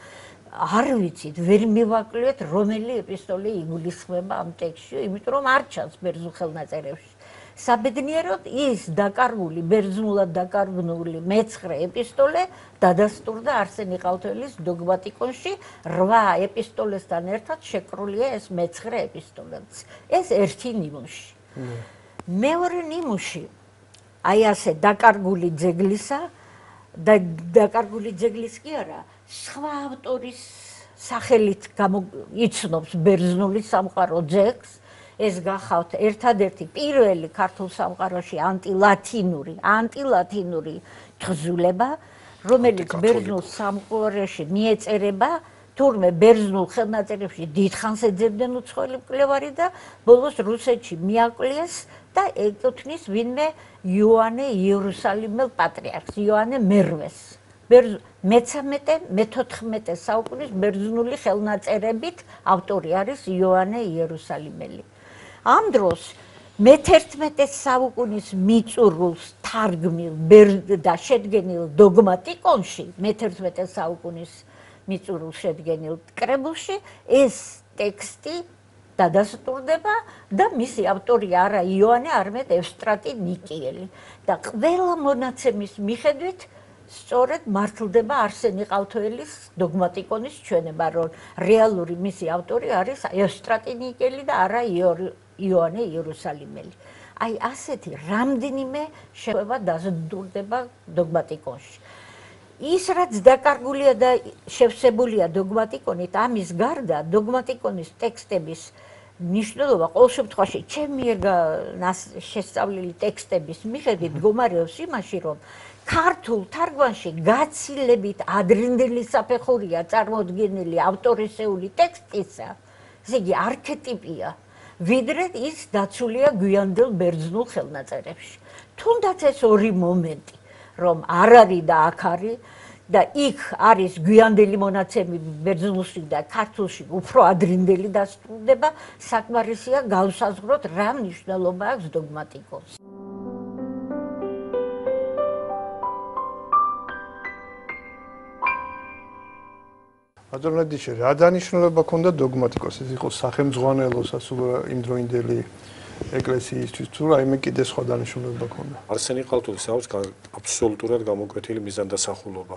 არ ვიცით, ვერ მივაკლევთ, რომელი ეპისტოლე იგულისხმება ამ ტექსტში, იმიტომ რომ არ ჩანს ბერძნულ ხელნაწერებში. საბედნიეროდ ის დაკარგული, ბერძნულად დაკარგული მე-9 ეპისტოლე დადასტურდა არსენი ყალთოელის დოგმატიკონში 8 ეპისტოლესთან ერთად შეკრულია ეს მე-9 ეპისტოლეც. ეს ერთი ნიმუში. მეორე ნიმუში აი ასე დაკარგული ძეგლისა და დაკარგული ძეგლის კი არა, სხვა ავტორის სახელით იცნობს ბერძნული სამყარო ძეგლს. ეს გახავთ ერთადერთი პირველი ქართულ სამყაროში ანტილათინური თხზულება, რომელიც ბერძნულ სამყაროში მიეწერება, თურმე ბერძნულ ხელნაწერებში დიდხანს ეძებდნენ უცხოელი მკვლევარი და ბოლოს რუსეთში მიაკვლიეს და ეკუთვნის ვინმე იოანე იერუსალიმელ პატრიარქს, იოანე მერვეს. მე-13-მე-14 საუკუნის ბერძნული ხელნაწერებით ავტორი არის იოანე იერუსალიმელი. ამ დროს მე-11 საუკუნის მიწურულს თარგმნილ და შედგენილ დოგმატიკონში მე-11 საუკუნის მიწურულ შედგენილ კრებულში ეს ტექსტი დადასტურდება და მისი ავტორი არა იოანე, არამედ ევსტრატი ნიკიელი და ყველა მონაცემის მიხედვით სწორედ მართლდება არსენი ყავთოელის დოგმატიკონის ჩვენება, რომ რეალური მისი ავტორი არის ევსტრატი ნიკიელი და არა იოანე იერუსალიმელი. აი ასეთი რამდენიმე შეხვედრა დაზრდურდება დოგმატიკონში. ის რაც დაკარგულია და შევსებულია დოგმატიკონით, ამის გარდა დოგმატიკონის ტექსტების ნიშნულობა ყოველ შემთხვევაში ჩემი მიერ შესწავლილი ტექსტების მიხედვით მდგომარეობს იმაში, რომ ქართულ თარგმანში გაცილებით ადრინდელი საფეხურია წარმოდგენილი ავტორისეული ტექსტისა, ესე იგი არქეტიპია, ვიდრე ის დაცულია გვიანდელ ბერძნულ ხელნაწერებში. თუნდაც ეს ორი მომენტი, რომ არ არის და აქ არის და იქ არის გვიანდელი მონაცემები ბერძნულში და ქართულში უფრო ადრინდელი დასტურდება, საკმარისია გავსაზღვროთ რა მნიშვნელობა აქვს დოგმატიკონს. ბატონო დიჩე, რა დანიშნულება ჰქონდა დოგმატიკოს? ეს იყო სახელმძღვანელო იმდროინდელი ეკლესიისთვის თუ რაიმე კიდე სხვა დანიშნულება ჰქონდა? არსენი ყალთულის აქვს აბსოლუტურად გამოკვეთილი მიზანდასახულობა.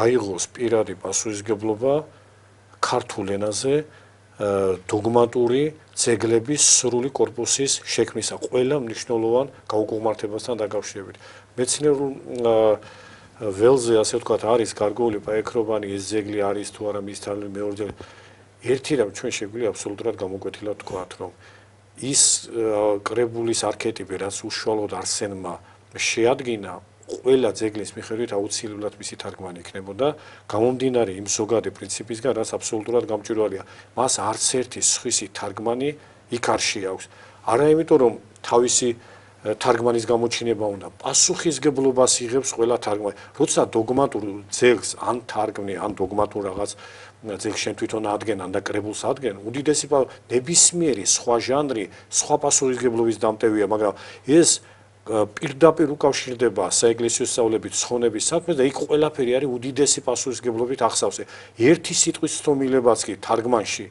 აიღოს პირადი პასუხისმგებლობა ქართულ ენაზე დოგმატური ძეგლების სრული კორპუსის შექმნისა ყველა მნიშვნელოვან გაუკუღმართებასთან დაკავშირებით. მეცნიერულ ველზე ასე ვთქვათ არის გარკვეული პაექრობანი ეს ძეგლი არის თუ არა მის თარგმანი მეორე ერთი რამ ჩვენ შეგვიძლია აბსოლუტურად გამოკვეთილად ვთქვათ, რომ ის კრებულის არქეტიპი, რაც უშუალოდ არსენმა შეადგინა, ყველა ძეგლის მიხედვით აუცილებლად მისი თარგმანი იქნებოდა, გამომდინარე იმ ზოგადი პრინციპისგან, რაც აბსოლუტურად გამჭვირვალეა. მას არც ერთი სხვისი თარგმანი იქ არ შეაქვს. არა იმიტომ, რომ თავისი თარგმანის გამოჩინება უნდა, პასუხისგებლობას იღებს ყველა თარგმანი. როცა დოგმატურ ძეგლს ან თარგმნი, ან დოგმატურ რაღაც ძეგლს შენ თვითონ ადგენ, ან და კრებულს ადგენ, უდიდესი ნებისმიერი სხვა ჟანრი, სხვა პასუხისგებლობის დამტევია, მაგრამ ეს პირდაპირ უკავშირდება საეკლესიო სწავლებით ცხონების საქმეს და იქ ყველაფერი არის უდიდესი პასუხისგებლობით ახსავსე. ერთი სიტყვის ცნობილებაც კი თარგმანში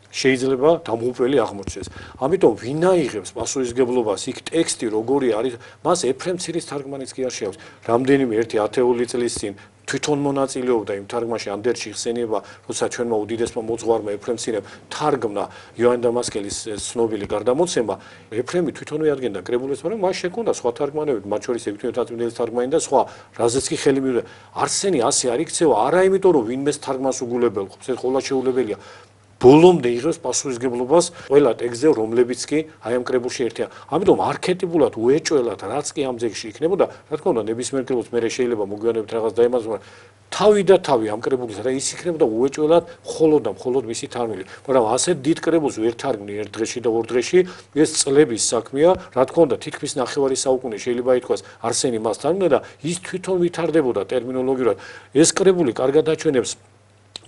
შეიძლება დამღუპველი აღმოჩნდეს. ამიტომ ვინ აიღებს პასუხისგებლობას იქ ტექსტი როგორი არის, მას ეფრემ ცირის თარგმანიც კი არ შეაქვს. რამდენიმე ერთი ათეული წლის წინ თვითონ მონაწილეობდა იმ თარგმანში ანდერში ხსენება, როცა ჩვენმა უდიდესმა მოძღვარმა ეფრემ ცირემ თარგმნა იოანე დამასკელის ცნობილი გარდამოცემა, ეფრემი თვითონვე ადგენდა კრებულებს, მაგრამ მას შექონდა სხვა თარგმანები, მათ შორის ეგვიპტელის თარგმანი და სხვა, რაზეც კი ხელი მიუღია. არსენი ასე არ იქცევა, არა იმიტომ რომ ვინმეს თარგმანს უგულებელყოფს, ეს ყოველად შეუძლებელია. ბოლომდე იღებს პასუხისგებლობას ყველა ტექსტზე, რომლებიც კი აი ამ კრებულში ერთია. ამიტომ არქეტიპულად უეჭველად რაც კი ამ ძეგლში იქნებოდა, რა თქმა უნდა, ნებისმიერ კრებულს მე შეიძლება მოგვიანებით რაღაც დაემასურა, თავი და თავი ამ კრებულის რა ის იქნებოდა უეჭველად მხოლოდ მისი თარგმნილი. მაგრამ ასეთ დიდ კრებულს ვერ თარგმნი ერთ დღეში და ორ დღეში, ეს წლების საქმეა, რა თქმა უნდა, თითქმის ნახევარი საუკუნე შეიძლება ითქვას, არსენი მას თარგმნა და ის თვითონ ვითარდებოდა ტერმინოლოგიურად. ეს კრებული კარგად აჩვენებს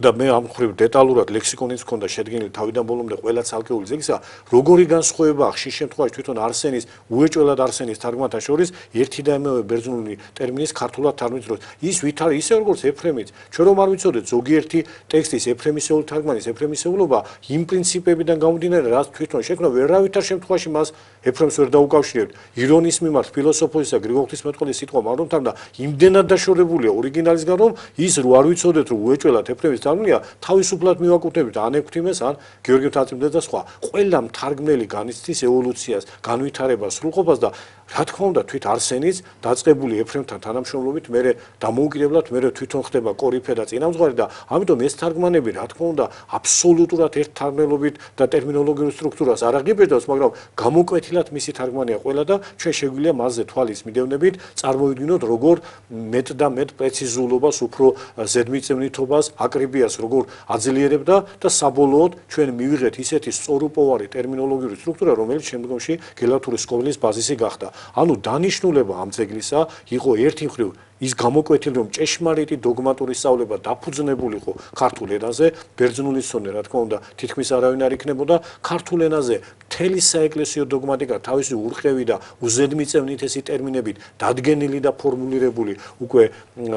და მე ამ მხრივ დეტალურად ლექსიკონიც მქონდა შედგენილი თავიდან ბოლომდე ყველა ცალკეული ძეგლისა, როგორი განსხვავება ხშირ შემთხვევაში თვითონ არსენის, უეჭველად არსენის თარგმანთა შორის ერთი და იმავე ბერძნული ტერმინის ქართულად თარგმნის დროს. ის ვით არის ისე როგორც ეფრემიც. ჩვენ რომ არ ვიცოდეთ ზოგიერთი ტექსტის ეფრემისეული თარგმანის ეფრემისეულობა იმ პრინციპებიდან გამომდინარე, რაც თვითონ შექმნა, ვერავითარ შემთხვევაში მას ეფრემს ვერ დაუკავშირებთ. ირონის მიმართ ფილოსოფოსისა გრიგოლ ღვთისმეტყველის სიტყვა მარონთან და იმდენად დაშორებულია ორიგინალისგან, რომ ის რო არ ვიცოდეთ, რომ უეჭველად ეფრემის თარგმნია, თავისუფლად მივაკუთვნებით ან ექვთიმეს, ან გიორგი მთაწმიდელს და სხვა. ყველა მთარგმნელი განიცდის ევოლუციას, განვითარებას, სრულყოფას და რა თქმა უნდა, თვით არსენიც დაწყებული ეფრემთან თანამშრომლობით მე დამოუკიდებლად მე თვითონ ხდება კორიფე და წინამძღვარი და ამიტომ ეს თარგმანები რა თქმა უნდა აბსოლუტურად ერთ თარგმნელობით და ტერმინოლოგიურ სტრუქტურას არ აღიბეჭდავს, მაგრამ გამოკვეთილად მისი თარგმანია ყველა და ჩვენ შეგვიძლია მასზე თვალის მიდევნებით წარმოვიდგინოთ როგორ მეტ და მეტ პრეციზულობას, უფრო ზედმიწევნითობას, აკრიბიას როგორ აძლიერებდა და საბოლოოდ ჩვენ მივიღეთ ისეთი სწორუპოვარი ტერმინოლოგიური სტრუქტურა, რომელიც შემდგომში გელათურის სკოლის ბაზისი გახდა. ანუ დანიშნულება ამ ძეგლისა იყო ერთი მხრივ ის გამოკვეთილი, რომ ჭეშმარიტი დოგმატური სწავლება დაფუძნებულიყო ქართულ ენაზე, ბერძნულის სონე, რა თქმა უნდა, თითქმის არავინ არ იქნებოდა, ქართულ ენაზე მთელი საეკლესიო დოგმატიკა თავისი ურყევი და უზედმიწევნითესი ტერმინებით დადგენილი და ფორმულირებული უკვე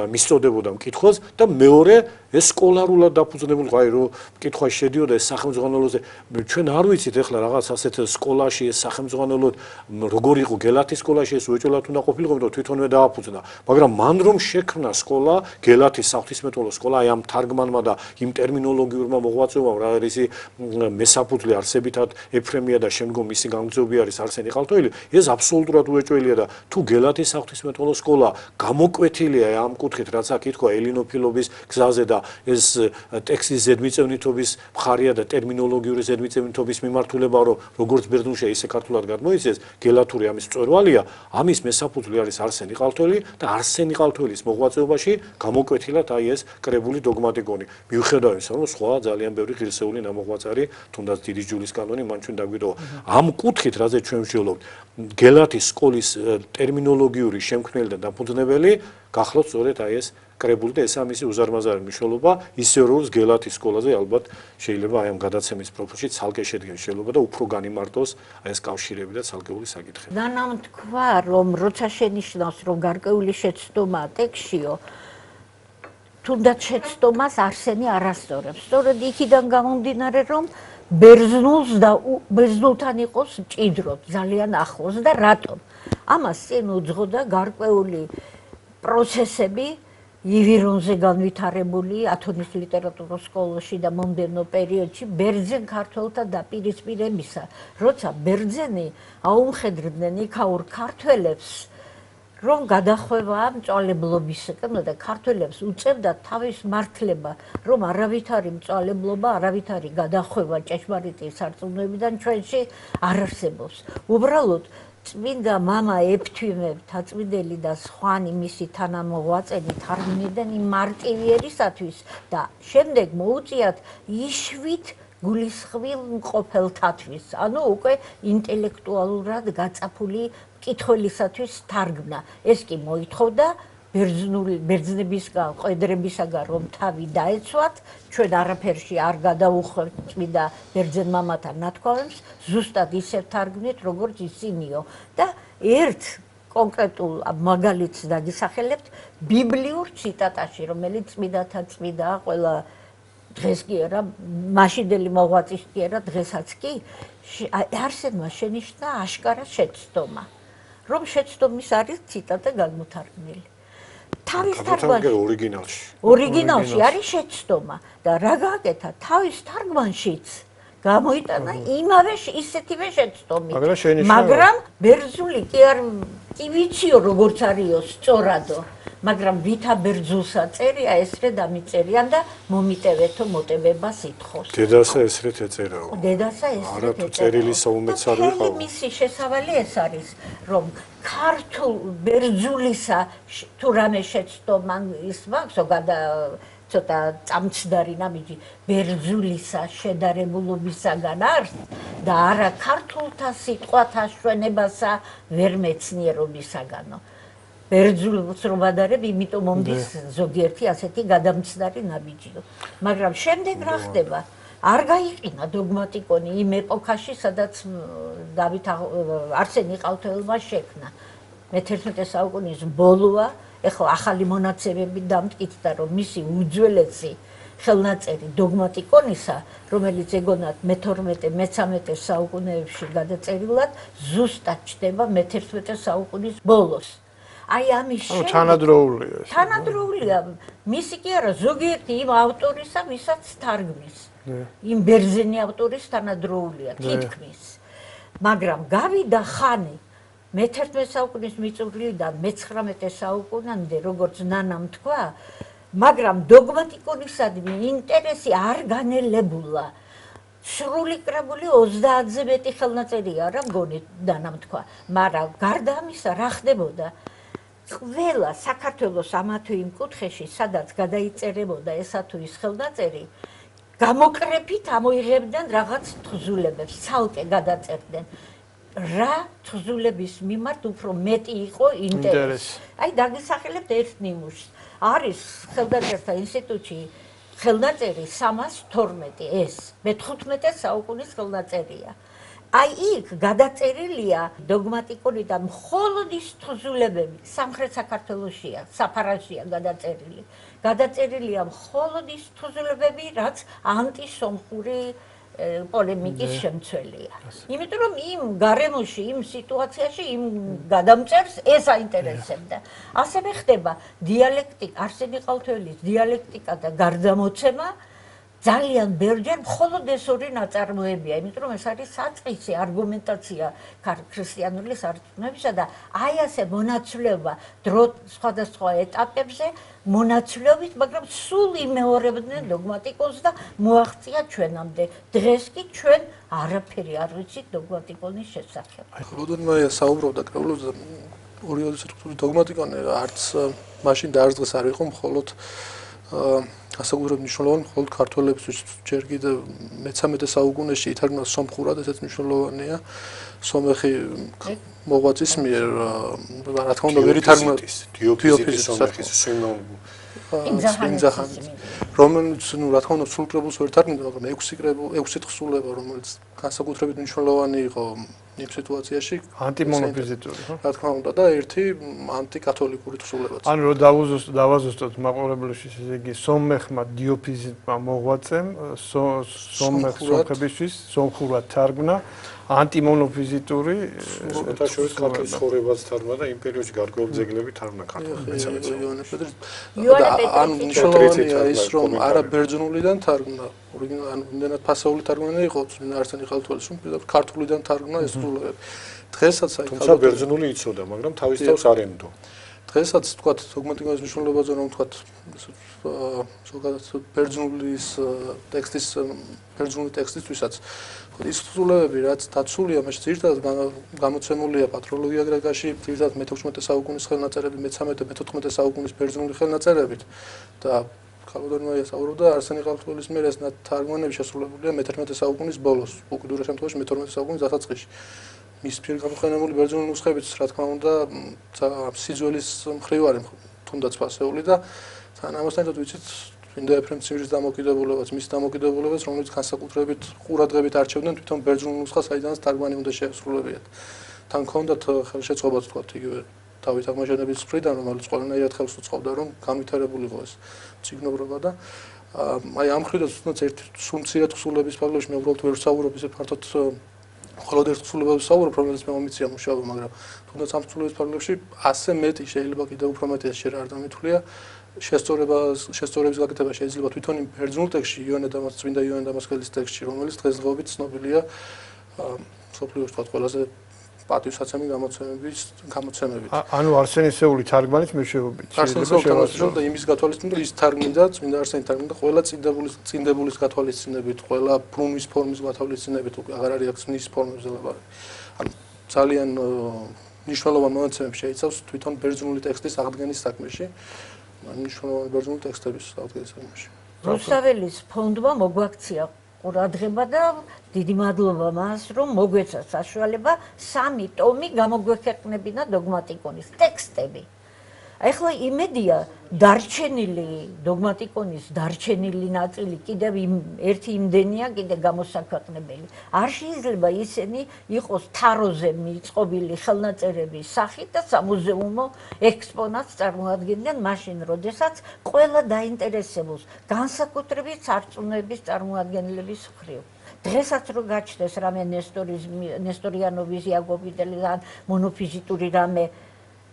მისწოდებოდა მკითხველს და მეორე ეს სკოლარულად დაფუძნებული ყაი რომ კითხვა შედიოდა ეს სახელმძღვანელოზე ჩვენ არ ვიცით ეხლა რაღაც ასეთ სკოლაში ეს სახელმძღვანელოდ როგორ იყო გელათის სკოლაში ეს უეჭველად უნდა ყოფილიყო და თვითონვე დააფუძნა მაგრამ მან რომ შექმნა სკოლა გელათის საღვთისმეტყველო სკოლა აი ამ თარგმანმა და იმ ტერმინოლოგიურმა მოღვაწეობამ რა არის მესაფუთლე არსებითად ეფრემია და შემდგომ მისი გამგზობი არის არსენი ყალთოელი ეს აბსოლუტურად უეჭველია და თუ გელათის საღვთისმეტყველო სკოლა გამოკვეთილია ამ კუთხით რაც აქ ითქვა ელინოფილობის გზაზე და ეს ტექსტის ზედმიწევნითობის მხარია და ტერმინოლოგიური ზედმიწევნითობის მიმართულება რომ როგორც ბერძნულში ისე ქართულად გადმოიცეს გელათური ამის მწვერვალია ამის მესაფუთლე არის არსენი ყალთოელი და არსენი ყალთოელის მოღვაწეობაში გამოკვეთილად აი ეს კრებული დოგმატიკონი მიუხედავად იმისა რომ სხვა ძალიან ბევრი ღირსეული ნამოღვაწარი თუნდაც დიდი ჯულის კანონი მან ჩვენ დაგვიდოვა ამ კუთხით რაზე ჩვენ ვშველობთ გელათის სკოლის ტერმინოლოგიური შემქმნელი და დაფუძნებელი გახლავთ სწორედ აი ეს კრებული და ეს ამისი უზარმაზარი მნიშვნელობა ისე როგორც გელათის სკოლაზე ალბათ შეიძლება აი ამ გადაცემის პროფილში ცალკე შედგენს შეიძლება და უფრო განიმარტოს აი ეს კავშირები და ცალკეული საკითხები. ნანამ თქვა რომ როცა შენიშნავს რომ გარკვეული შეცდომა ტექსტშიო თუნდაც შეცდომას არსენი არასწორებს. სწორედ იქიდან გამომდინარე რომ ბერძნულს და ბერძნულთან იყოს მჭიდროდ ძალიან ახლოს და რატომ? ამას წინ უძღოდა გარკვეული პროცესები ივირონზე განვითარებული ათონის ლიტერატურულ სკოლაში და მომდევნო პერიოდში ბერძენ ქართველთა დაპირისპირებისა, როცა ბერძენი აუმხედრდნენ იქაურ ქართველებს რომ გადახვევა მწვალებლობისკენ და ქართველებს უწევდა თავის მართლება, რომ არავითარი მწვალებლობა, არავითარი გადახვევა ჭეშმარიტი სარწმუნოებიდან ჩვენში არ არსებობს. უბრალოდ წმინდა მამა ეფთვიმე თაწმიდელი და სხვანი მისი თანამოღვაწენი თარგმნიდნენ იმ მარტივიერისათვის და შემდეგ მოუწიათ იშვით გულისხმილ მყოფელთათვის, ანუ უკვე ინტელექტუალურად გაწაფული მკითხველისათვის თარგმნა. ეს კი მოითხოვდა ბერძნებისგან, ყვედრებისაგან რომ თავი დაეცვათ, ჩვენ არაფერში არ გადაუხვევთ წმინდა ბერძენ მამათა ნათქვამებს, ზუსტად ისევ თარგმნით, როგორც ისინიო და ერთ კონკრეტულ მაგალითს დაგისახელებთ ბიბლიურ ციტატაში, რომელიც წმინდათა წმინდაა, ყველა დღეს კი არა, მაშინდელი მოღვაწის კი არა, დღესაც კი არსენმა შენიშნა აშკარა შეცდომა, რომ შეცდომის არის ციტატა განმოთარგმნილი. თავის თარგმანში ორიგინალში არის შეცდომა და რა გააკეთა თავის თარგმანშიც გამოიტანა იმავე ისეთივე შეცდომით მაგრამ ბერძნული კი ვიციო როგორც არისო სწორადო მაგრამ ვითა ბერძულსა წერია ესრე დამიწერიან და მომიტევეთო მოტებება სიტყოს დედასა ესრეთ ეწერაო დედასა ესრეთ არა თუ წერილი საუმეც არ ვიყავ მისი შესავალი ეს არის რომ ქართულ ბერძულისა თუ რამე შეცდომა ის მაქვს ცოტა წამცდარი ნამიჯი ბერძულისა შედარებულობისაგან არის და არა ქართულთა სიტყვათა შვენებასა ვერ მეცნიერობისაგანო ბერძული უცნობადარები იმიტომ მომდის ზოგიერთი ასეთი გადამცდარი ნაბიჯიო მაგრამ შემდეგ რა ხდება არ გაიყინა დოგმატიკონი იმ ეპოქაში სადაც დავით არსენი ყალთოელმა შექმნა მე-11 საუკუნის ბოლოა ეხლა ახალი მონაცემები დამტკიცდა რომ მისი უძველესი ხელნაწერი დოგმატიკონისა რომელიც ეგონათ მე-12-მე-13 საუკუნეებში გადაწერიულად ზუსტად ჩნდება მე-11 საუკუნის ბოლოს აი ამის შემდეგ თანადროულია მისი კი არა ზოგიერთი იმ ავტორისა ვისაც თარგმნის იმ ბერძენი ავტორის თანადროულია თითქმის მაგრამ გავიდა ხანი მე-11 საუკუნის მიწურულიდან მე-19 საუკუნამდე როგორც ნანამ თქვა მაგრამ დოგმატიკონისადმი ინტერესი არ განელებულა სრული კრებული 30-ზე მეტი ხელნაწერია რა მგონი ნანამ თქვა მაგრამ გარდა ამისა რა ხდებოდა ყველა საქართველოს ამა თუ იმ კუთხეში სადაც გადაიწერებოდა ესა თუ ის ხელნაწერი გამოკრეფით ამოიღებდნენ რაღაც თხზულებებს ცალკე გადაწერდნენ რა თხზულების მიმართ უფრო მეტი იყო ინტერესი. აი დაგისახელებთ ერთ ნიმუშს. არის ხელნაწერთა ინსტიტუტში ხელნაწერი 312 ეს მე-15 საუკუნის ხელნაწერია. აი იქ გადაწერილია დოგმატიკურიდან მხოლოდ ის თხზულებები, სამხრეთ საქართველოშია, საფარაშია გადაწერილი. გადაწერილია მხოლოდ ის თხზულებები, რაც ანტისომხური პოლემიკის შემცველია. იმიტომ რომ იმ გარემოში, იმ სიტუაციაში, იმ გადამწერს ეს აინტერესებდა. ასევე ხდება არსენი ყალთოელის დიალექტიკა და გარდამოცემა ძალიან ბევრჯერ მხოლოდ ეს ორი ნაწარმოებია, იმიტომ რომ ეს არის საწყისი არგუმენტაცია ქრისტიანული სარწმუნოებისა და აი ასე მონაცვლეობა სხვადასხვა ეტაპებზე მონაცვლეობით, მაგრამ სულ იმეორებდნენ დოგმატიკონს და მოაღწია ჩვენამდე. დღეს კი ჩვენ არაფერი არ ვიცით დოგმატიკონის შესახებ. როდესაც საუბრობდა კრებულებზე ორიოდის სტრუქტურის დოგმატიკონი არც მაშინ დაარსდღეს არ იყო მხოლოდ ასაკუთრებად მნიშვნელოვანი მხოლოდ ქართველებისთვის ჯერ კიდევ მე-13 საუკუნეში ითარგმნა სომხურად, ესეც მნიშვნელოვანია. სომეხი მოღვაწის მიერ რა თქმა უნდა ვერ ითარგმნა დიოფიზიტის სომეხის იმძახანის რომელიც რა თქმა უნდა სულ კრებულს ვერ ითარგმნა, მაგრამ 6 თხზულება რომელიც განსაკუთრებით მნიშვნელოვანი იყო იმ სიტუაციაში ანტიმონოფიზიტური ხო? რა თქმა უნდა და ერთი ანტიკათოლიკური თხზულებაც. ანუ რომ დავაზუსტოთ მაყურებლებში, ესე იგი სომეხმა დიოფიზიტმა მოღვაწემ სომხებისთვის სომხურად თარგმნა ანტიმონოფიზიტური შეთაშორის ქართლის ცხოვრებაც თარგმნა და იმ პერიოდში გარკვეული ძეგლები თარგმნა ქართულად მე-13 იოანე პეტრე. ანუ მნიშვნელოვანია ის რომ არა ბერძნულიდან თარგმნა, ანუ იმდენად ფასეული თარგმანი იყო წმინდა არსენი ყალთოელის, რომ ქართულიდან თარგმნა ეს თხზულებები. დღესაც აი თუმცა ბერძნული იცოდა, მაგრამ თავის თავს არ ენდო. დღესაც თქვათ დოგმატიკონის მნიშვნელობაზე რომ თქვათ ზოგადად ბერძნულის ტექსტისთვისაც ის თხზულებები რაც დაცულია, მაშინ ძირითადად გამოცემულია პატროლოგია გრეკაში, ძირითადად მე-16 საუკუნის ხელნაწერები, მე-13-მე-14 საუკუნის ბერძნული ხელნაწერებით და ქალბატონია საუბრობდა არსენი ყალთოელის მიერ ეს თარგმანები შესრულებულია მე-11 საუკუნის ბოლოს, უკიდურეს შემთხვევაში მე-12 საუკუნის დასაწყისში. მის მიერ გამოყენებული ბერძნული ნუსხებიც, რა თქმა უნდა, სიძველის მხრივ არის თუნდაც ფასეული და თან ამასთანავე ვიცით წმინდა ეფრემ ციმრის დამოკიდებულებაც, მის დამოკიდებულებაც, რომელიც განსაკუთრებით ყურადღებით არჩევდნენ თვითონ ბერძნულ ნუსხას, საიდანაც თარგმანი უნდა შეესრულებიათ. თან ჰქონდათ ხელშეწყობაც, თქვათ, იგივე დავით აღმაშენებლის მხრიდან, რომელიც ყველანაირად ხელს უწყობდა, რომ განვითარებულიყო ეს ციგნობრობა და აი ამ მხრიდან თუნდაც ერთ სუმცირად თხზულების ფარგლებში მე უბრალოდ ვერ ვსაუბრობ ისე ფართოდ მხოლოდ ერთ თხზულებაზე ვსაუბრობ, რომელიც მე მომიწია მუშაობა, მაგრამ თუნდაც ამ თხზულების ფარგლებში ასე მეტი შეიძლება კიდევ უფრო მეტი ეს შეიძლება არ დამითვლია. შესწორების გაკეთება შეიძლება თვითონ იმ ბერძნულ ტექსტში, წმინდა იოანე დამასკელის ტექსტში, რომელიც დღესდღეობით ცნობილია მსოფლიოში თქვათ ყველაზე პატივსაცემი გამოცემებით. ანუ არსენისეული თარგმანის მეშვეობით შეიძლება შევასრულოთ და იმის გათვალისწინებით ის თარგმნიდა, წმინდა არსენი თარგმნიდა ყველა წინდებულის გათვალისწინებით, ყველა ბრუნვის ფორმის გათვალისწინებით, აღარ არის აქ წნის ფორმებზე ლაპარაკი. ანუ ძალიან მნიშვნელოვან მონაცემებს შეიცავს თვითონ ბერძნული ტექსტის აღდგენის საქმეში. მნიშვნელოვანი ბერძნული ტექსტების აღდგენის საქმეში. რუსაველის ფონდმა მოგვაქცია ყურადღება და დიდი მადლობა მას, რომ მოგვეცა საშუალება 3 ტომი გამოგვექვეყნებინა დოგმატიკონის ტექსტები. ახლა იმედია დარჩენილი დოგმატიკონის დარჩენილი ნაწილი კიდევ ერთი იმდენია კიდე გამოსაქვეყნებელი. არ შეიძლება ისინი იყოს თაროზე მიწყობილი ხელნაწერების სახით და სამუზეუმო ექსპონატს წარმოადგენდნენ მაშინ, როდესაც ყველა დაინტერესებულს განსაკუთრებით სარწმუნოების წარმოადგენლების მხრივ. დღესაც რო გაჩნდეს რამე ნესტორიანობის, იაკობიდელი ან მონოფიზიტური რამე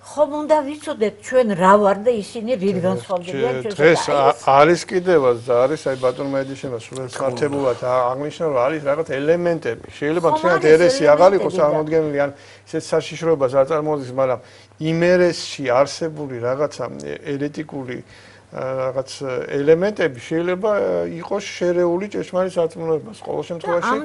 ხომ უნდა ვიცოდეთ ჩვენ რა ვარ და ისინი რით განსხვავდებიან ჩვენსა. დღეს არის კიდევაც და არის აი ბატონმა ედიშემა სულაც მართებულად აღნიშნა რომ არის რაღაც ელემენტები. შეიძლება თქვენად ერესი აღარ იყოს წარმოდგენილი ან ისეთ საშიშროებას არ წარმოადგენს, მაგრამ იმერესში არსებული რაღაცა ერეტიკული რაღაც ელემენტები შეიძლება იყოს შერეული ჭეშმარიტ სარწმუნოებას. ყოველ შემთხვევაში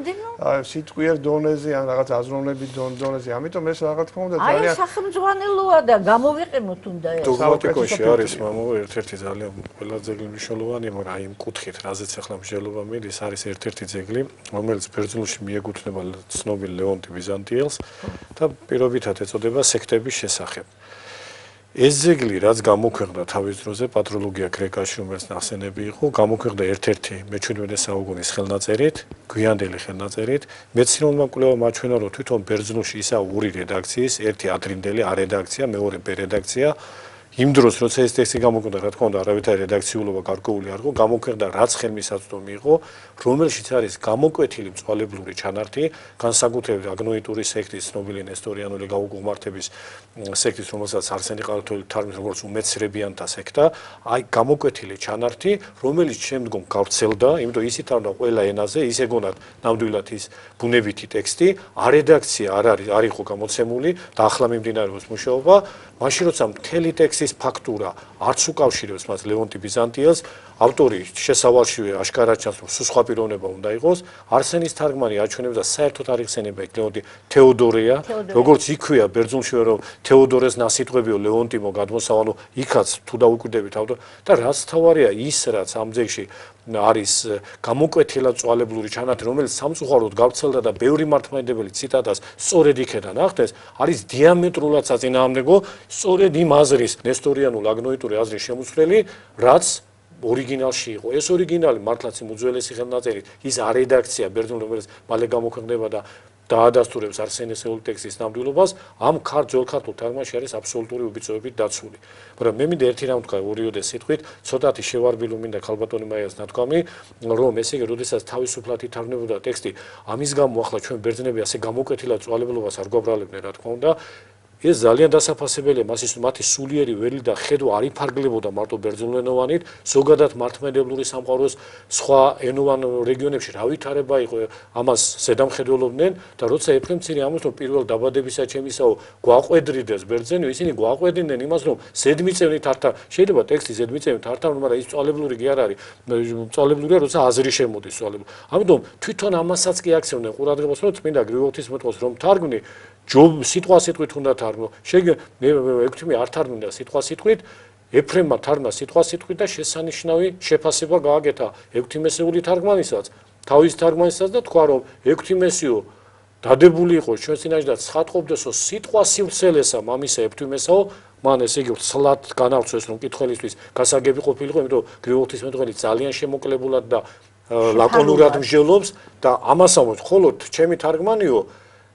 სიტყვიერ დონეზე ან რაღაც აზროვნების დონეზე. ამიტომ ეს რა თქმა უნდა ძალიან აი სახელმძღვანელოა და გამოვიყენოთ უნდა ეს. დოგმატიკონში არის მამო ერთ-ერთი ძალიან ყველა ძეგლი მნიშვნელოვანია, მაგრამ აი იმ კუთხით, რაზეც ახლა მსჯელობა მიდის, არის ერთ-ერთი ძეგლი, რომელიც ბერძნულში მიეკუთვნება ცნობილ ლეონტი ბიზანტიელს და პირობითად ეწოდება სექტების შესახებ. ეს ძეგლი რაც გამოქვეყნდა თავის დროზე პატროლოგია გრეკაში რომელიც ნახსენები იყო გამოქვეყნდა ერთ-ერთი მე-17 საუკუნის ხელნაწერით გვიანდელი ხელნაწერით მეცნიერულმა კვლევამ აჩვენა რომ თვითონ ბერძნულში ისა ორი რედაქციის ერთი ადრინდელი ა რედაქცია მეორე ბ რედაქცია იმ დროს როცა ეს ტექსტი გამოქვეყნდა რა თქმა უნდა არავითარი რედაქციულობა გარკვეული არ იყო გამოქვეყნდა რაც ხელმისაწვდომი იყო რომელშიც არის გამოკვეთილი მწვალებლური ჩანართი განსაკუთრებით აგნოიტური სექტის ცნობილი ნესტორიანული გაუგუმართების სექტის რომელსაც არსენი ყალთელი თარგმნის როგორც უმეცრებიანთა სექტა აი გამოკვეთილი ჩანართი რომელიც შემდგომ გავრცელდა იმიტომ ისიც არ უნდა ყველა ენაზე ისე გონათ ნამდვილად ის ბუნებითი ტექსტი ა რედაქცია არ იყო გამოცემული და ახლა მიმდინარეობს მუშაობა მაშინ როცა მთელი ტექსტის ფაქტურა არც უკავშირებს მას ლეონტი ბიზანტიელს ავტორი შესავალშივე აშკარად ჩანს რომ სხვა პიროვნება უნდა იყოს არსენის თარგმანი აჩვენებს და საერთოდ არ იხსენება იქ ლეონტი თეოდორეა როგორც იქვეა ბერძნულში რომ თეოდორეს ნასიტყვებიო ლეონტიმო გადმოსავალო იქაც თუ დაუკვირდებით ავტორ და რაც თავარია ის რაც ამ ძეგლში არის გამოკვეთილად წვალებლური ჩანართი რომელიც სამწუხაროდ გავრცელდა და ბევრი მართლმადიდებელი ციტატას სწორედ იქედან ახდენს არის დიამეტრულად საწინააღმდეგო სწორედ იმ აზრის ნესტორიანულ აგნოიტური აზრის შემოსვლელი რაც ორიგინალში იყო ეს ორიგინალი მართლაც იმ უძველესი ხელნაწერით ის ა რედაქცია ბერძნული რომელიც მალე გამოქვეყნდება და დაადასტურებს არსენეს ტექსტის ნამდვილობას ამ ძველ ქართულ თარგმანში არის აბსოლუტური უბიწოებით დაცული მაგრამ მე მინდა ერთი რამ ვთქვა ორიოდე სიტყვით ცოტათი შევარბილო მინდა ქალბატონი მაიას ნათქვამი რომ ესე იგი როდესაც თავისუფლად ითარგმნებოდა ტექსტი ამის გამო ახლა ჩვენ ბერძნები ასე გამოკვეთილად წვალებლობას არ გვაბრალებდნენ რა თქმა უნდა ეს ძალიან დასაფასებელია მათი სულიერი ველი და ხედვა არ იფარგლებოდა მარტო ბერძნულენოვანით ზოგადად მართლმადიდებლური სამყაროს სხვა ენოვან რეგიონებში რა ვითარება იყო ამას ზედამხედველობდნენ და როცა ეფრემცინი ამას რომ პირველ დაბადებისა ჩემისაო გვაყვედრიდეს ბერძენი ისინი გვაყვედრიდნენ იმას რომ ზედმიწევნით ართა შეიძლება ტექსტი ზედმიწევნით ართა მაგრამ ის წვალებლური კი არ არის წვალებლურია როცა აზრი შემოდის წვალებული ამიტომ თვითონ ამასაც კი აქცევდნენ ყურადღებას რომ წმინდა გრიგოლ ღვთისმეტყველს რომ თარგმნი სიტყვა სიტყვით უნდა თარგმნო. შეიძლება ექვთიმე არ თარგმნიდა სიტყვა სიტყვით, ეფრემმა თარგმნა სიტყვა სიტყვით და შესანიშნავი შეფასება გააკეთა ექვთიმესეული თარგმანისაც, თავის თარგმანისაც და თქვა რომ ექვთიმესიო დადებული იყო ჩვენ წინაშე და ცხადყოფდესო სიტყვა სივრცელესა მამისა ექვთიმესაო, მან ესე იგი ცლად განავრცეს რომ კითხველისთვის გასაგები ყოფილიყო, იმიტომ გრიგოლ ღვთისმეტყველი ძალიან შემოკლებულად და ლაკონურად მსჯელობს და ამასამოთ მხოლოდ ჩემი თარგმანიო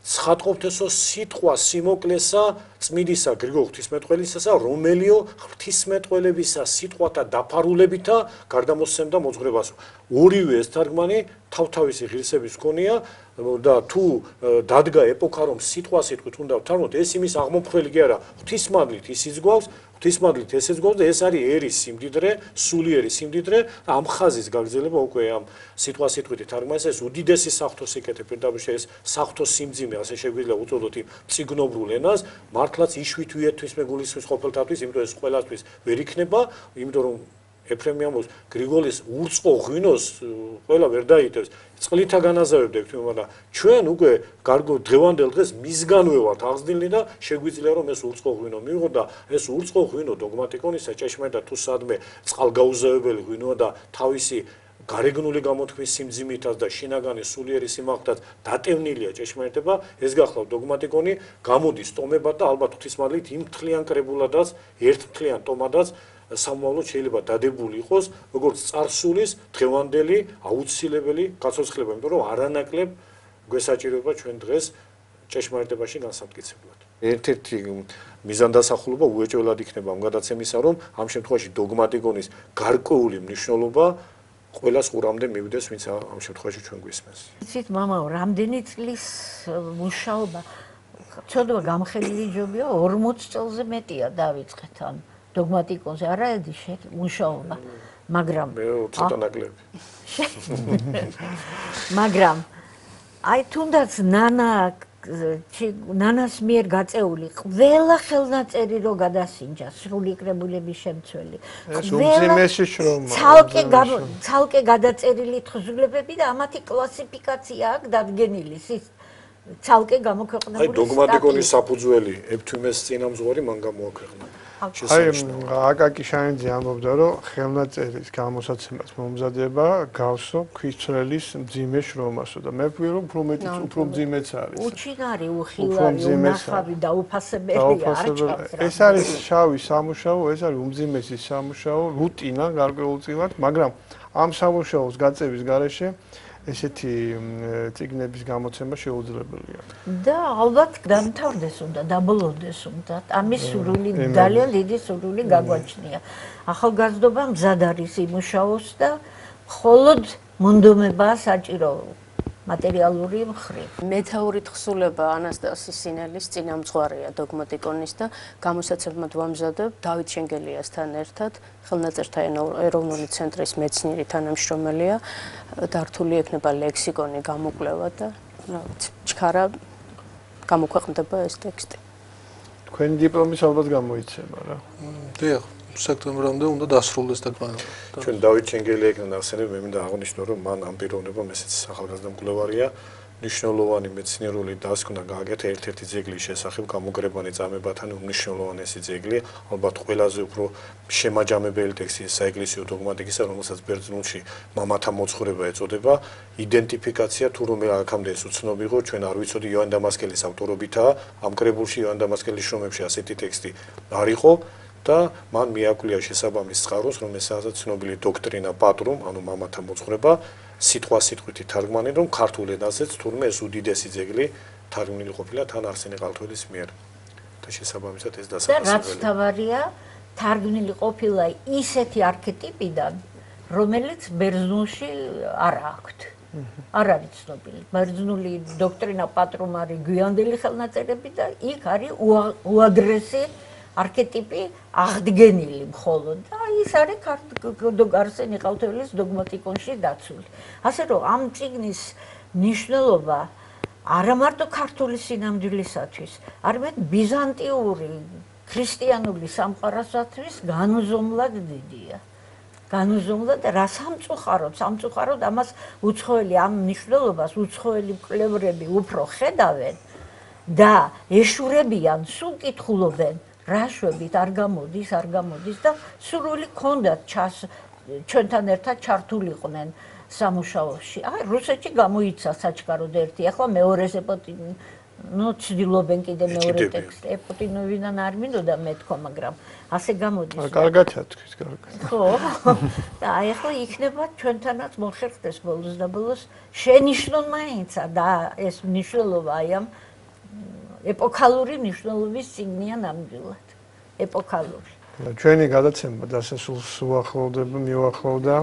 ცხადყოფდესო სიტყვა სიმოკლესა წმინდისა გრიგოლ ღვთისმეტყველისასა რომელიო ღვთისმეტყველებისა სიტყვათა დაფარულებითა გარდამოსცემდა მოძღვრებასო ორივე ეს თარგმანი თავთავისი ღირსების ჰქონია და თუ დადგა ეპოქა რომ სიტყვა სიტყვით უნდა ვთარგმნოთ ეს იმის აღმოფხველი კი არა ღვთისმადლით ისიც გვაქვს ღვთისმადლით ესეც გვაქვს და ეს არის ერის სიმდიდრე სულიერი სიმდიდრე და ამ ხაზის გაგრძელება უკვე ამ სიტყვა სიტყვით თარგმანს ეს უდიდესი საღვთო სიკეთე პირდაპირ ეს საღვთო სიმძიმე ასე შეგვიძლია უწოდოთ იმ ციგნობრულ ენას მართლაც იშვით ვიერთვის მეგულისხმის ყოფილთათვის იმიტომ ეს ყველასთვის ვერ იქნება იმიტომ რომ ეფრემი ამბობს გრიგოლის ურწყო ღვინოს ყველა ვერ დაიტევს წყლითა განაზავებდა ექვთიმე მაგრამ ჩვენ უკვე გარკვეულ დღევანდელ დღეს მისგანვე ვართ აღზრდილი და შეგვიძლია რომ ეს ურწყო ღვინო მივიღოთ და ეს ურწყო ღვინო დოგმატიკონისა ჭეშმარიტად თუ სადმე წყალგაუზავებელი ღვინოა და თავისი გარეგნული გამოთქმის სიმძიმითაც და შინაგანი სულიერი სიმაღლითაც დატევნილია ჭეშმარიტება ეს გახლავთ დოგმატიკონი გამოდის ტომებად და ალბათ ღვთისმადლით იმ მთლიან კრებულადაც ერთთლიან ტომადაც სამომავლოდ შეიძლება დადებული იყოს როგორც წარსულის დღევანდელი აუცილებელი გაცოცხლება იმიტომ რომ არანაკლებ გვესაჭიროება ჩვენ დღეს ჭეშმარიტებაში განსამტკიცებლად ერთ-ერთი მიზანდასახულობა უეჭველად იქნება ამ გადაცემისა რომ ამ შემთხვევაში დოგმატიკონის გარკვეული მნიშვნელობა ყველას ყურამდე მივიდეს ვინც ამ შემთხვევაში ჩვენ გვისმენს იცით მამაო რამდენი წლის მუშაობა ცოდვა გამხედილი ჯობია 40 წელზე მეტია დავიწყეთ ან დოგმატიკონზე არაედი მუშაობა მაგრამ მე ცოტა ნაკლები მაგრამ აი თუნდაც ნანას მიერ გაწეული ყველა ხელნაწერი რო გადასინჯა სრული კრებულების შემცველი ცალკე გადაწერილი თხზულებები და ამათი კლასიფიკაცია აქვს დადგენილი ცალკე გამოქვეყნებული აი დოგმატიკონის საფუძველი ეფთვიმეს წინამძღვარი მან გამოაქვეყნა. აი აკაკი შანიძე ამბობდა რომ ხელნაწერის გამოსაცემად მომზადება გავსო ქვისწრელის მძიმე შრომასო და მე ვფიქრობ რომ უფრო მძიმეც არის. უჩინარი, უხილარი, უნახავი და უფასებელია არ ჭამს. ეს არის შავი სამუშაო, ეს არის უმძიმესი სამუშაო, რუტინა გარკვეულწილად, მაგრამ ამ სამუშაოს გაწევის გარეშე ესეთი წიგნების გამოცემა შეუძლებელია. და ალბათ დამთავრდეს უნდა, დაბოლოდეს უნდა. ამის სურვილი ძალიან დიდი სურვილი გაგვაჩნია. ახალგაზრდობა მზად არის იმუშაოს და მხოლოდ მონდომებაა საჭირო მატერიალური მხრივ. მეთაურით ხსულება ანასტასი სინელის წინამძღვარია დოგმატიკონის და გამოსაცემად ვამზადებ დავით შენგელიასთან ერთად, ხელნაწერთა ეროვნული ცენტრის მეცნიერი თანამშრომელია, დართული ექნება ლექსიკონი, გამოკვლევა და რა ვიცი, ჩქარა გამოქვეყნდება ეს ტექსტი. თქვენი დიპლომის ალბათ გამოიცემა რა. დიახ, სექტემბრამდე უნდა დასრულდეს და ჩვენ დავით შენგელიასთან ახსენებ, მე მინდა აღვნიშნო, რომ მან ამ პიროვნებამ ესეც ახალგაზრდა მკვლევარია, მნიშვნელოვანი მეცნიერული დასკვნა გააკეთა ერთ-ერთი ძეგლის შესახებ გამოგრებანი წამებათან უმნიშვნელოვანესი ძეგლი, ალბათ ყველაზე უფრო შემაჯამებელი ტექსტი საეკლესიო დოგმატიკისა, რომელსაც ბერძნულში მამათა მოძღვრება ეწოდება, იდენტიფიკაცია თუ რომ აქამდე ეს უცნობი იყო, ჩვენ არ ვიცოდი იოან დამასკელის ავტორობითაა, ამ კრებულში იოან დამასკელის შრომებში ასეთი ტექსტი არ იყო. და მან მიაკვლიო შესაბამის წყაროს, რომელსაც ცნობილი დოქტრინა პატრუმ, ანუ მამათა მოძღვრება, სიტყვასიტყვით თარგმანენ, რომ ქართულ ენაზეც თურმე ეს უდიდესი ძეგლი თარგმნილი ყოფილა თან არსენი ყალთველის მიერ. და შესაბამისად ეს დასაფასებელი. რაც თავარია, თარგმნილი ყოფილა ისეთი არქეტიპიდან, რომელიც ბერძნულში არ აქვთ. არ არის ცნობილი. ბერძნული დოქტრინა პატრუმ არის გვიანდელი ხელნაწერები და იქ არის უადრესი არქეტიპი აღდგენილი მხოლოდ და ის არის არსენი ყალთველის დოგმატიკონში დაცული. ასე რომ ამ წიგნის მნიშვნელობა არა მარტო ქართული სინამდვილისათვის, არამედ ბიზანტიური ქრისტიანული სამყაროსათვის განუზომლად დიდია. განუზომლად რა სამწუხაროდ ამას უცხოელი ამ მნიშვნელობას უცხოელი მკვლევრები უფრო ხედავენ და ეშურებიან, სულ კითხულობენ რა შვებით არ გამოდის და სურვილი ჰქონდათ ჩვენთან ერთად ჩართულიყვნენ სამუშაოში. აი რუსეთში გამოიცა საჩქაროდ ერთი, ახლა მეორეზე ცდილობენ კიდე მეორე ტექსტი. ეპოტინოვიდან არ მინდოდა მეთქვა, მაგრამ ასე გამოდის. კარგადაა თქვის, კარგად. ხო. და აი ახლა იქნება ჩვენთანაც მოხერხდეს ბოლოს და ბოლოს შენიშნონ მაინცა და ეს მნიშვნელობა აი ამ ეპოქალური მნიშვნელობის წიგნია ნამდვილად. ეპოქალური. ჩვენი გადაცემა დასასრულს მიუახლოვდა.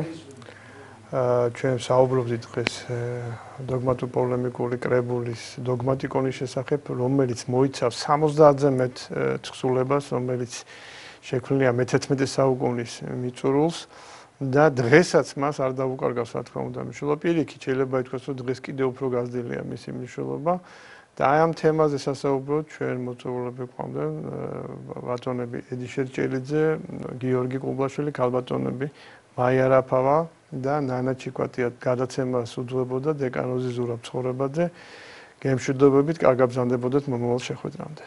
ჩვენ საუბრობდით დღეს დოგმატურ-პოლემიკური კრებულის დოგმატიკონის შესახებ, რომელიც მოიცავს 70-ზე მეტ თხზულებას, რომელიც შექმნილია მე-11 საუკუნის მიწურულს და დღესაც მას არ დაუკარგავს, რა თქმა უნდა, მნიშვნელობა. პირიქით შეიძლება ითქვას, რომ დღეს კიდევ უფრო გაზრდილია მისი მნიშვნელობა. და აი ამ თემაზე სასაუბროდ ჩვენ მოწვეულები გვყავდნენ ბატონები ედი შერჭელიძე, გიორგი ყუბლაშვილი, ქალბატონები მაია რაფავა და ნანა ჩიკვატია. გადაცემას უძღვებოდა დეკანოზი ზურაბ ცხოვრებაძე. გემშვიდობებით, კარგად ბრძანდებოდეთ მომავალ შეხვედრამდე.